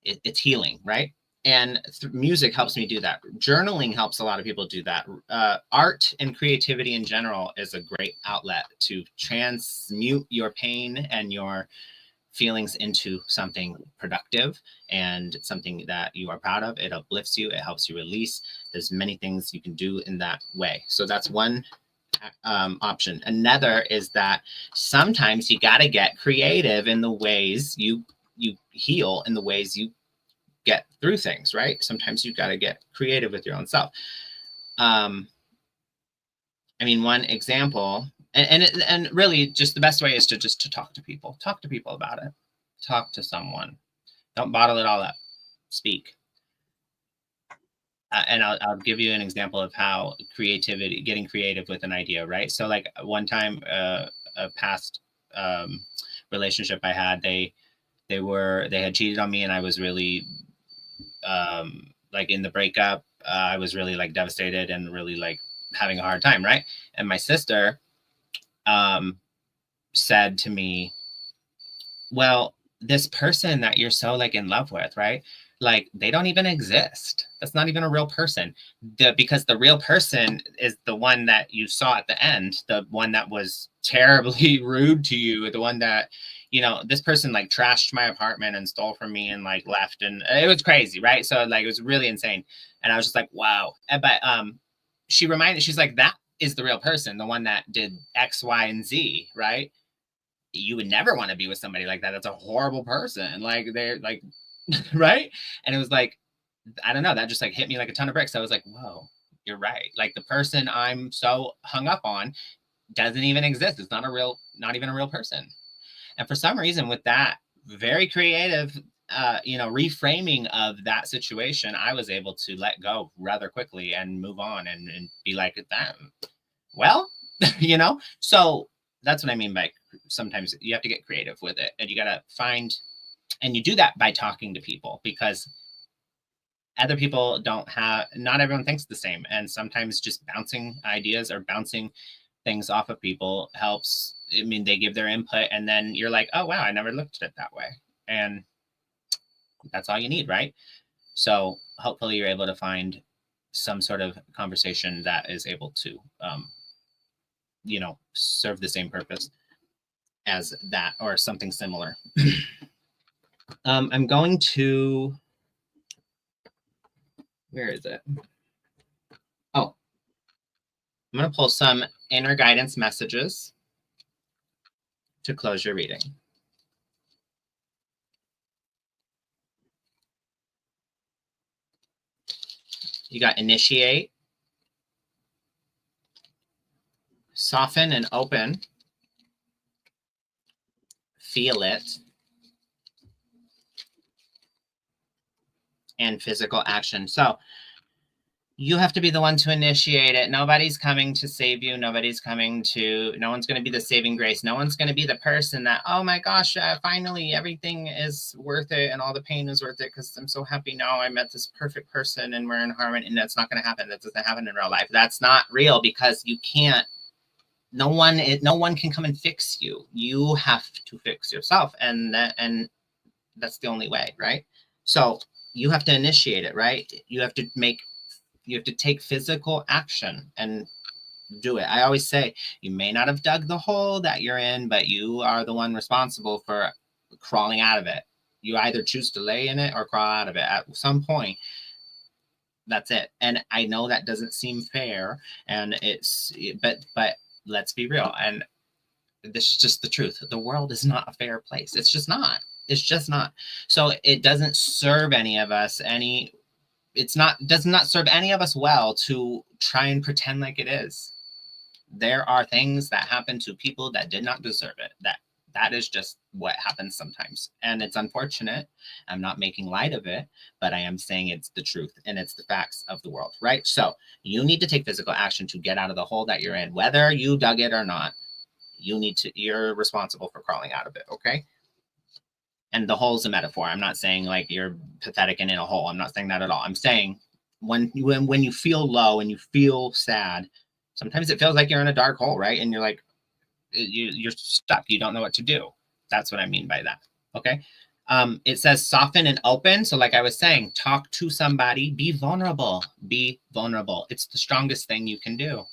B: it's healing, right? And music helps me do that. Journaling helps a lot of people do that. Art and creativity in general is a great outlet to transmute your pain and your feelings into something productive and something that you are proud of. It uplifts you. It helps you release. There's many things you can do in that way. So that's one option. Another is that sometimes you got to get creative in the ways you heal, in the ways you get through things, right? Sometimes you got to get creative with your own self. I mean, one example, and really just the best way is to talk to people about it. Talk to someone. Don't bottle it all up. Speak. And I'll give you an example of how getting creative with an idea, right? So like one time, a past relationship I had, they had cheated on me, and I was really like in the breakup, I was really like devastated and really like having a hard time, right? And my sister said to me, well, this person that you're so like in love with, right? Like they don't even exist. That's not even a real person. Because the real person is the one that you saw at the end, the one that was terribly rude to you, the one that, you know, this person like trashed my apartment and stole from me and like left, and it was crazy, right? So like it was really insane. And I was just like, wow. But she's like, that is the real person, the one that did X, Y, and Z, right? You would never want to be with somebody like that. That's a horrible person. Like they're like, right? And it was like, I don't know, that just like hit me like a ton of bricks. I was like, whoa, you're right. Like the person I'm so hung up on doesn't even exist. It's not even a real person. And for some reason with that very creative, reframing of that situation, I was able to let go rather quickly and move on and be like, damn, well, you know, so that's what I mean by sometimes you have to get creative with it, and you got to find, and you do that by talking to people, because other people don't have, not everyone thinks the same. And sometimes just bouncing ideas or bouncing things off of people helps. I mean, they give their input and then you're like, oh, wow, I never looked at it that way. And that's all you need, right? So hopefully you're able to find some sort of conversation that is able to, you know, serve the same purpose as that or something similar. I'm going to, where is it? Oh, I'm going to pull some inner guidance messages to close your reading. You got initiate, soften and open, feel it, and physical action. So you have to be the one to initiate it. Nobody's coming to save you. No one's going to be the saving grace. No one's going to be the person that, oh my gosh, finally everything is worth it and all the pain is worth it because I'm so happy now I met this perfect person and we're in harmony. And that's not going to happen. That doesn't happen in real life. That's not real because you can't, no one can come and fix you. You have to fix yourself. And that's the only way, right? So you have to initiate it, right? You have to take physical action and do it. I always say you may not have dug the hole that you're in, but you are the one responsible for crawling out of it. You either choose to lay in it or crawl out of it at some point. That's it. And I know that doesn't seem fair, and but let's be real. And this is just the truth. The world is not a fair place. It's just not. It's just not. So it doesn't serve any of us does not serve any of us well to try and pretend like it is. There are things that happen to people that did not deserve it. That is just what happens sometimes. And it's unfortunate. I'm not making light of it, but I am saying it's the truth and it's the facts of the world, right? So you need to take physical action to get out of the hole that you're in, whether you dug it or not. You're responsible for crawling out of it, okay? And the hole's a metaphor. I'm not saying like you're pathetic and in a hole. I'm not saying that at all. I'm saying when you feel low and you feel sad, sometimes it feels like you're in a dark hole, right? And you're like, you're stuck. You don't know what to do. That's what I mean by that, okay? It says soften and open. So like I was saying, talk to somebody, be vulnerable. Be vulnerable. It's the strongest thing you can do.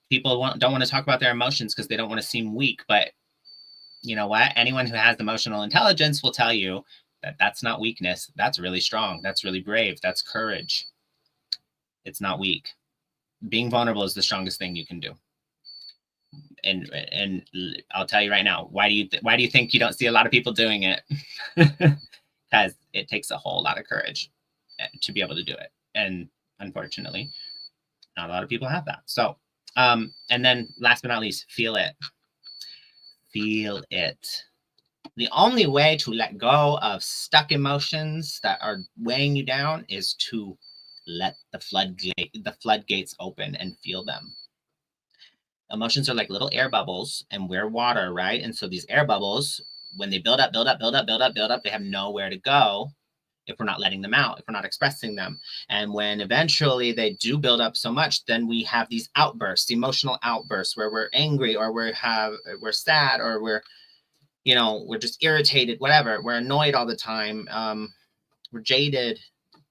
B: People don't want to talk about their emotions because they don't want to seem weak, but you know what? Anyone who has emotional intelligence will tell you that that's not weakness. That's really strong. That's really brave. That's courage. It's not weak. Being vulnerable is the strongest thing you can do. And I'll tell you right now, why do you think you don't see a lot of people doing it? Because it takes a whole lot of courage to be able to do it. And unfortunately, not a lot of people have that. So, and then last but not least, feel it. Feel it. The only way to let go of stuck emotions that are weighing you down is to let the floodgates open and feel them. Emotions are like little air bubbles, and we're water, right? And so these air bubbles, when they build up, they have nowhere to go if we're not letting them out, if we're not expressing them. And when eventually they do build up so much, then we have these outbursts, emotional outbursts, where we're angry or we're sad or we're just irritated, whatever. We're annoyed all the time. We're jaded.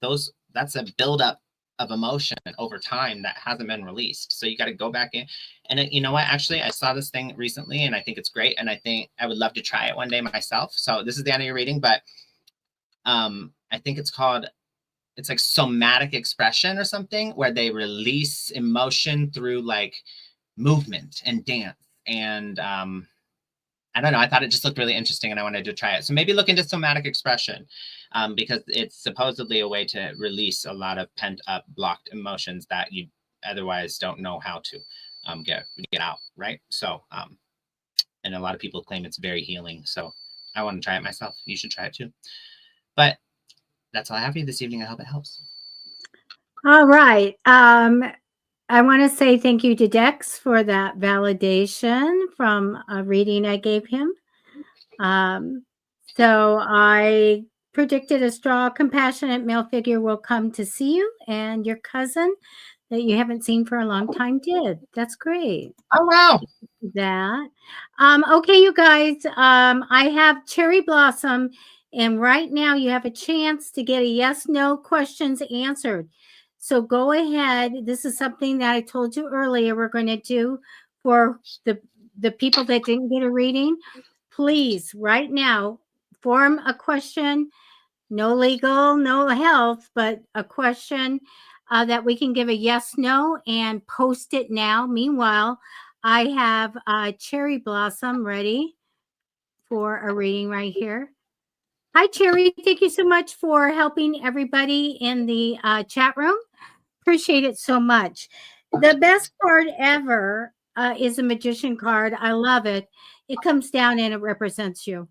B: That's a buildup of emotion over time that hasn't been released. So you got to go back in. And you know what? Actually, I saw this thing recently and I think it's great. And I think I would love to try it one day myself. So this is the end of your reading, but I think it's like somatic expression or something, where they release emotion through like movement and dance. And I don't know, I thought it just looked really interesting and I wanted to try it. So maybe look into somatic expression because it's supposedly a way to release a lot of pent up, blocked emotions that you otherwise don't know how to get out, right? So, and a lot of people claim it's very healing. So I want to try it myself. You should try it too. But that's all I have for you this evening. I hope it helps.
A: All right. I want to say thank you to Dex for that validation from a reading I gave him. So I predicted a strong, compassionate male figure will come to see you, and your cousin that you haven't seen for a long time did. That's great.
B: Oh, wow.
A: That. Okay, you guys, I have Cherry Blossom, and right now you have a chance to get a yes, no questions answered. So go ahead. This is something that I told you earlier we're going to do for the people that didn't get a reading. Please, right now, form a question. No legal, no health, but a question that we can give a yes, no, and post it now. Meanwhile, I have Cherry Blossom ready for a reading right here. Hi, Cherry. Thank you so much for helping everybody in the chat room. Appreciate it so much. The best card ever is a magician card. I love it. It comes down and it represents you.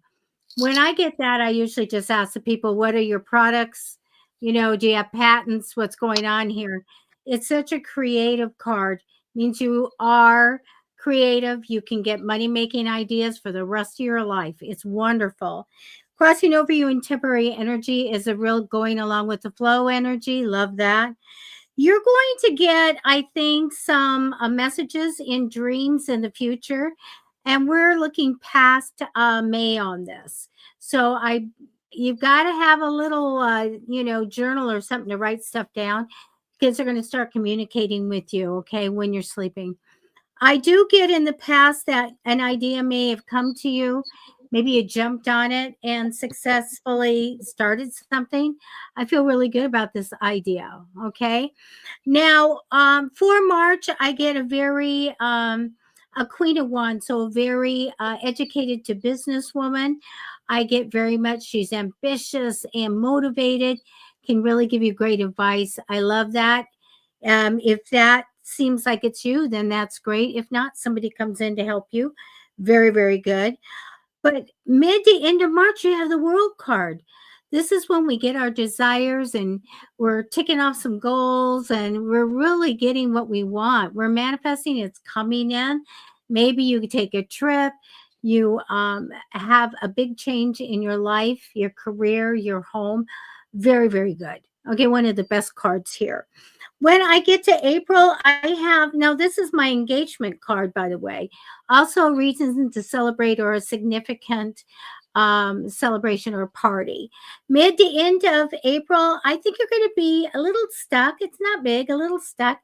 A: When I get that, I usually just ask the people, what are your products? You know, do you have patents? What's going on here? It's such a creative card. Means you are creative. You can get money-making ideas for the rest of your life. It's wonderful. Crossing over you in temporary energy is a real going along with the flow energy. Love that. You're going to get, I think, some messages in dreams in the future. And we're looking past May on this. So you've got to have a little, journal or something to write stuff down. Kids are going to start communicating with you, okay, when you're sleeping. I do get in the past that an idea may have come to you. Maybe you jumped on it and successfully started something. I feel really good about this idea, okay? Now, for March, I get a Queen of Wands, so a very educated to businesswoman. I get very much, she's ambitious and motivated, can really give you great advice. I love that. If that seems like it's you, then that's great. If not, somebody comes in to help you. Very, very good. But mid to end of March, you have the World card. This is when we get our desires and we're ticking off some goals and we're really getting what we want. We're manifesting, it's coming in. Maybe you take a trip, you have a big change in your life, your career, your home. Very, very good. Okay, one of the best cards here. When I get to April, I have, now this is my engagement card, by the way. Also, reasons to celebrate or a significant celebration or party. Mid to end of April, I think you're going to be a little stuck. It's not big, a little stuck.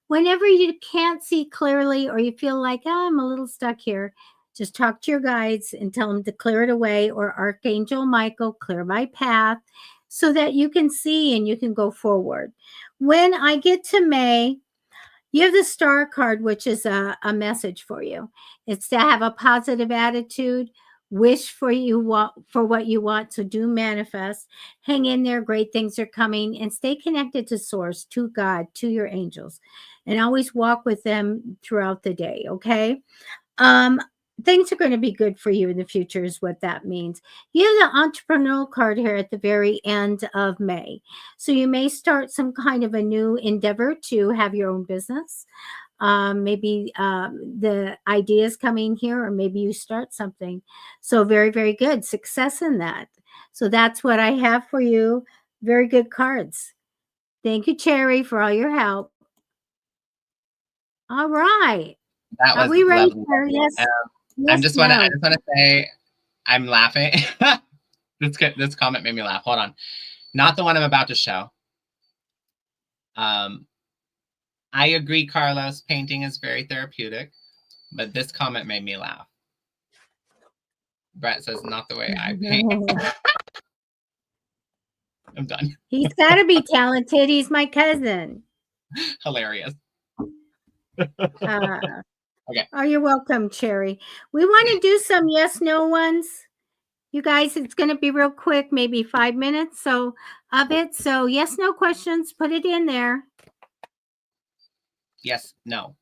A: Whenever you can't see clearly or you feel like, oh, I'm a little stuck here, just talk to your guides and tell them to clear it away, or Archangel Michael, clear my path, so that you can see and you can go forward. When I get to May, you have the star card, which is a message for you. It's to have a positive attitude, wish for what you want, so do manifest. Hang in there, great things are coming, and stay connected to source, to God, to your angels, and always walk with them throughout the day, okay? Things are going to be good for you in the future is what that means. You have the entrepreneurial card here at the very end of May. So you may start some kind of a new endeavor to have your own business. Maybe the ideas coming here, or maybe you start something. So very, very good. Success in that. So that's what I have for you. Very good cards. Thank you, Cherry, for all your help. All right.
B: That was
A: Are we ready
B: lovely.
A: for yes?
B: I just want to say I'm laughing. This comment made me laugh. Hold on. Not the one I'm about to show. I agree, Carlos. Painting is very therapeutic, but this comment made me laugh. Brett says, not the way I paint. I'm done.
A: He's got to be talented. He's my cousin.
B: Hilarious. Okay.
A: Oh, you're welcome, Cherry. We want to do some yes, no ones. You guys, it's going to be real quick, maybe 5 minutes of it. So yes, no questions. Put it in there.
B: Yes, no,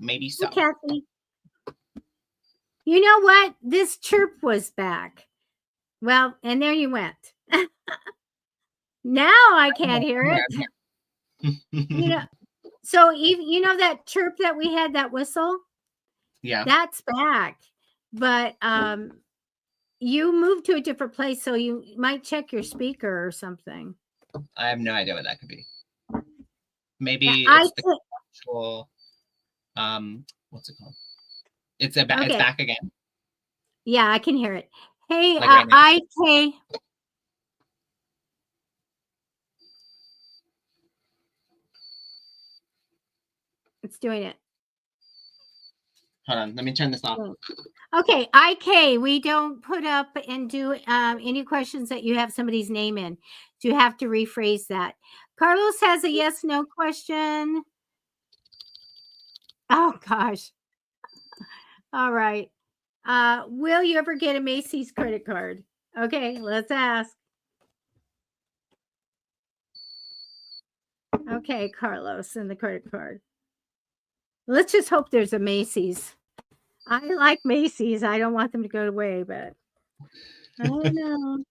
B: maybe so.
A: Hey, Kathy. You know what? This chirp was back. Well, and there you went. Now I can't hear it. So even you know that chirp that we had, that whistle,
B: Yeah.
A: that's back. But you moved to a different place, so you might check your speaker or something.
B: I have no idea what that could be. Maybe
A: Yeah,
B: it's the actual what's it called? It's
A: Okay.
B: it's back again.
A: Yeah, I can hear it. Hey,
B: Like right now.
A: IK. It's doing it.
B: Hold on, let me turn this off.
A: Okay, IK, we don't put up and do any questions that you have somebody's name in. So you have to rephrase that. Carlos has a yes, no question. Oh, gosh. All right. Will you ever get a Macy's credit card? Okay, let's ask. Okay, Carlos and the credit card. Let's just hope there's a Macy's. I like Macy's. I don't want them to go away, but I don't know.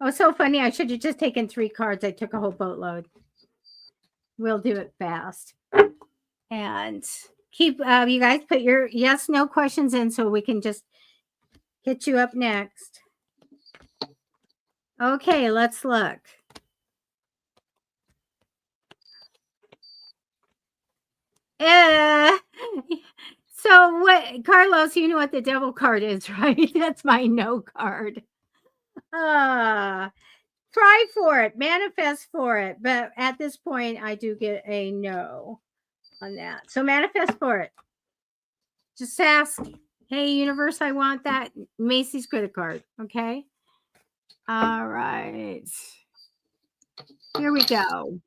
A: Oh, so funny. I should have just taken 3 cards. I took a whole boatload. We'll do it fast. And keep, you guys put your yes, no questions in so we can just hit you up next. Okay, let's look. So what, Carlos, you know what the devil card is, right? That's my no card. Try for it, manifest for it. But at this point, I do get a no on that. So manifest for it. Just ask, hey, universe, I want that Macy's credit card. Okay. All right. Here we go.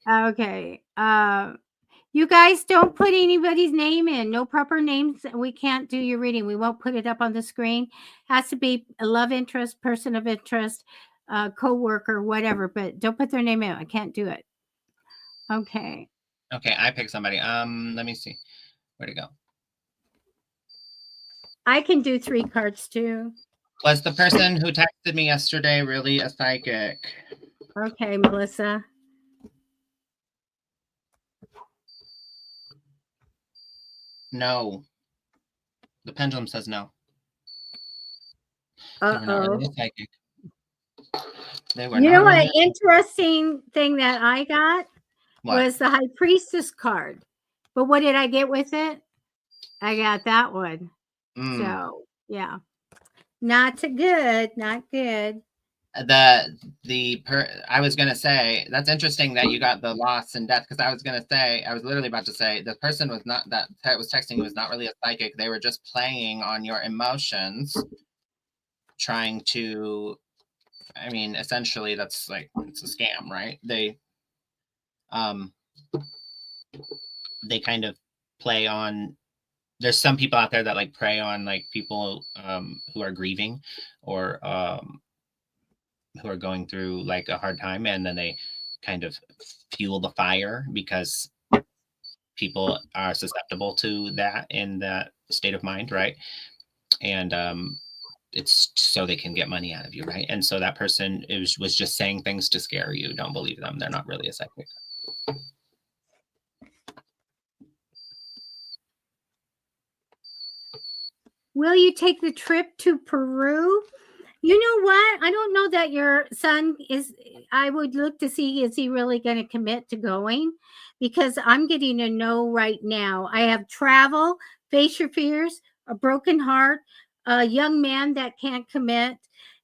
A: Okay. You guys don't put anybody's name in. No proper names. We can't do your reading. We won't put it up on the screen. Has to be a love interest, person of interest, co-worker, whatever. But don't put their name in. I can't do it. Okay.
B: Okay, I picked somebody. Let me see. Where'd it go?
A: I can do 3 cards too.
B: Was the person who texted me yesterday really a psychic?
A: Okay, Melissa.
B: No. The pendulum says no.
A: Uh-oh.
B: They were not really a psychic. They were
A: you
B: not
A: know
B: really
A: what interesting thing that I got was the High Priestess card. But what did I get with it? I got that one. So, yeah. Not good. Not good.
B: I was gonna say that's interesting that you got the loss and death, because I was literally about to say the person was not that was texting you was not really a psychic. They were just playing on your emotions, trying to, I mean, essentially that's like, it's a scam, right? They kind of play on, there's some people out there that like prey on like people who are grieving or who are going through like a hard time, and then they kind of fuel the fire because people are susceptible to that in that state of mind, right? And it's so they can get money out of you, right? And so that person was just saying things to scare you. Don't believe them. They're not really a psychic.
A: Will you take the trip to Peru? You know what? I don't know that your son is. I would look to see, is he really going to commit to going? Because I'm getting a no right now. I have travel, face your fears, a broken heart, a young man that can't commit,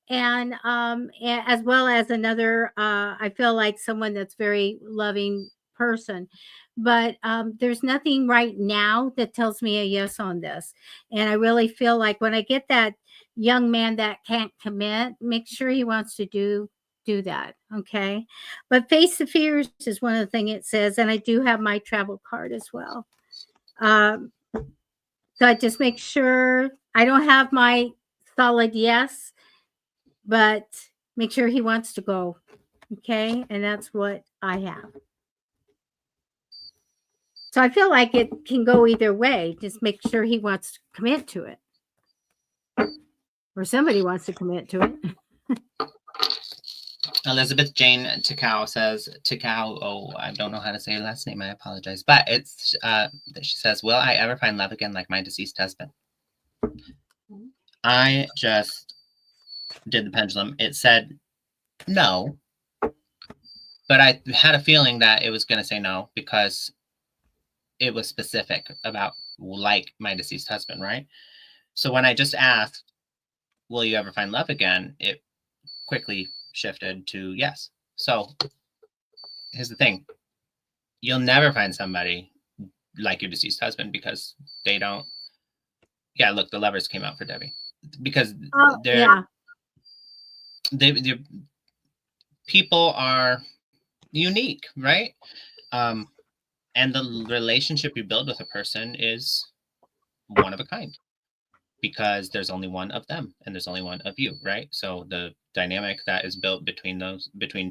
A: and as well as another. I feel like someone that's very loving person. But there's nothing right now that tells me a yes on this. And I really feel like when I get that young man that can't commit, make sure he wants to do that. Okay. But face the fears is one of the things it says. And I do have my travel card as well. So I just make sure I don't have my solid yes, but make sure he wants to go. Okay. And that's what I have. So I feel like it can go either way. Just make sure he wants to commit to it. Or somebody wants to commit to it.
B: Elizabeth Jane Takao says, Takao, oh, I don't know how to say your last name. I apologize. But it's, she says, will I ever find love again like my deceased husband? I just did the pendulum. It said no. But I had a feeling that it was going to say no because it was specific about like my deceased husband, right? So when I just asked, will you ever find love again? It quickly shifted to yes. So here's the thing. You'll never find somebody like your deceased husband because they don't. Yeah, look, the lovers came out for Debbie because they're people are unique, right? And the relationship you build with a person is one of a kind because there's only one of them and there's only one of you, right? So the dynamic that is built between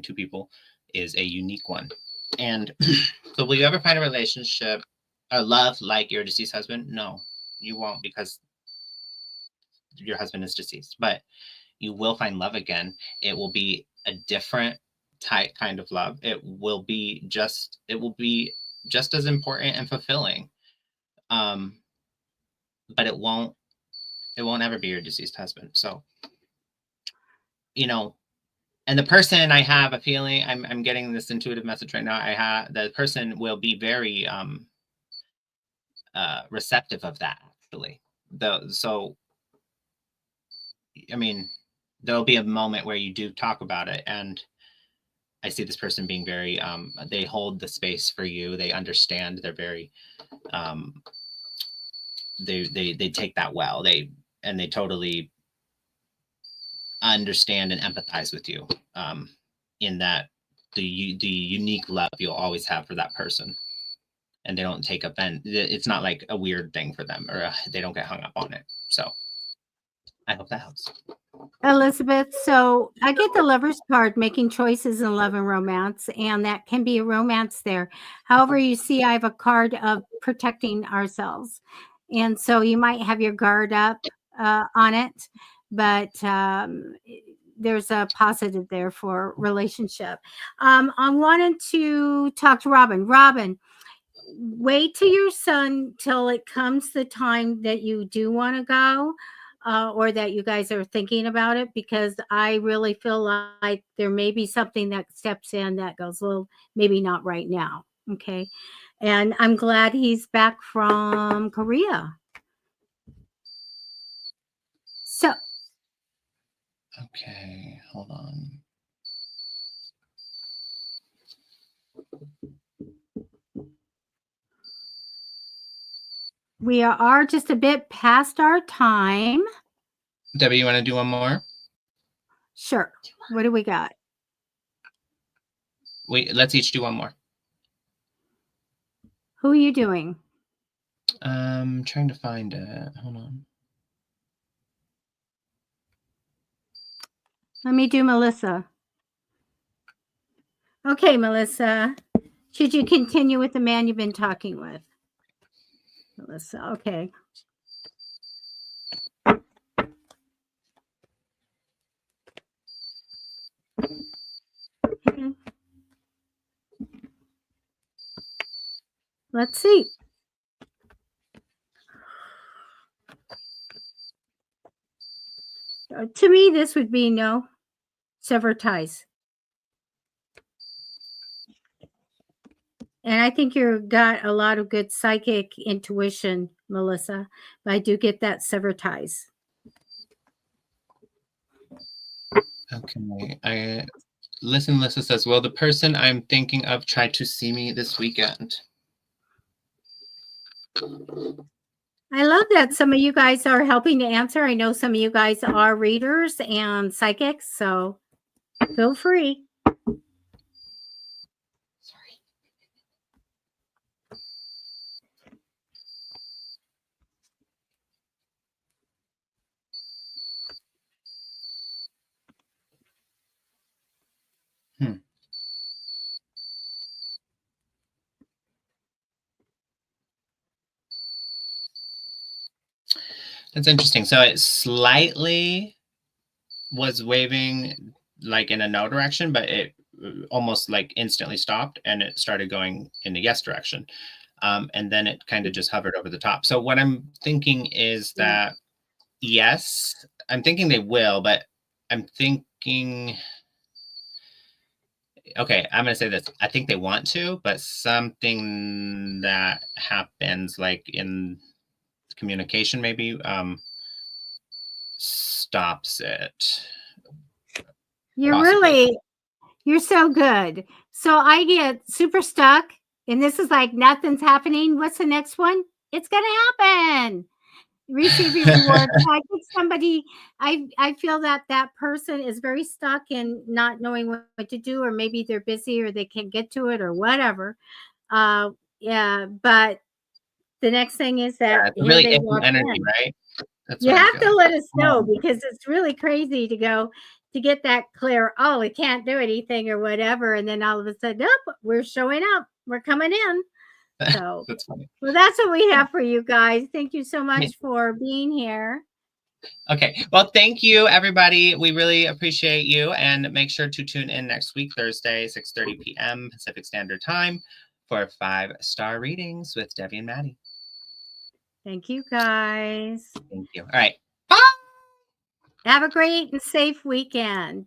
B: two people is a unique one. And so will you ever find a relationship or love like your deceased husband? No, you won't because your husband is deceased, but you will find love again. It will be a different type kind of love. It will be just as important and fulfilling. But it won't ever be your deceased husband. So, and the person, I have a feeling, I'm getting this intuitive message right now. The person will be very receptive of that, actually. So, I mean, there'll be a moment where you do talk about it, and I see this person being very, they hold the space for you. They understand. They're very, they take that well. They totally understand and empathize with you, in that the unique love you'll always have for that person, and they don't take offense. It's not like a weird thing for them, or they don't get hung up on it. So I hope that helps.
A: Elizabeth, so I get the Lover's card, making choices in love and romance, and that can be a romance there. However, you see I have a card of protecting ourselves, and so you might have your guard up on it, but there's a positive there for relationship. I wanted to talk to Robin. Robin, wait till your son till it comes the time that you do want to go, or that you guys are thinking about it, because I really feel like there may be something that steps in that goes, well, maybe not right now. Okay. And I'm glad he's back from Korea. So,
B: okay, hold on.
A: we are just a bit past our time.
B: Debbie, you want to do one more?
A: Sure. What do we got?
B: Let's each do one more.
A: Who are you doing?
B: I'm trying to find it. Hold on.
A: Let me do Melissa. Okay, Melissa. Should you continue with the man you've been talking with? Melissa, okay. Okay. Let's see. To me, this would be no. Sever ties. And I think you've got a lot of good psychic intuition, Melissa. But I do get that sever ties.
B: Okay. Lisa says, will the person I'm thinking of try to see me this weekend?
A: I love that some of you guys are helping to answer. I know some of you guys are readers and psychics, so feel free.
B: It's interesting. So it slightly was waving like in a no direction, but it almost like instantly stopped and it started going in the yes direction. And then it kind of just hovered over the top. So what I'm thinking is that yes, I'm thinking they will, but I'm thinking, okay, I'm going to say this. I think they want to, but something that happens like in communication maybe stops it. Possibly.
A: You're so good. So I get super stuck and this is like nothing's happening. What's the next one? It's going to happen. Receiving rewards. I think somebody, I feel that that person is very stuck in not knowing what to do, or maybe they're busy or they can't get to it or whatever. Yeah, but the next thing is
B: Yeah,
A: that
B: it's a
A: here
B: really
A: they
B: iffy
A: walk
B: energy,
A: in.
B: right? That's
A: You
B: what I'm
A: have to
B: feeling.
A: let us know
B: Um,
A: because it's really crazy to go to get that clear. Oh, we can't do anything or whatever, and then all of a sudden, nope, we're showing up. We're coming in. So,
B: that's funny.
A: well, that's what we have for you guys. Thank you so
B: Yeah.
A: much for being here.
B: Okay. Well, thank you, everybody. We really appreciate you. And make sure to tune in next week, Thursday, 6:30 p.m. Pacific Standard Time for 5-star readings with Debbie and Maddie.
A: Thank you, guys.
B: Thank you. All right. Bye.
A: Have a great and safe weekend.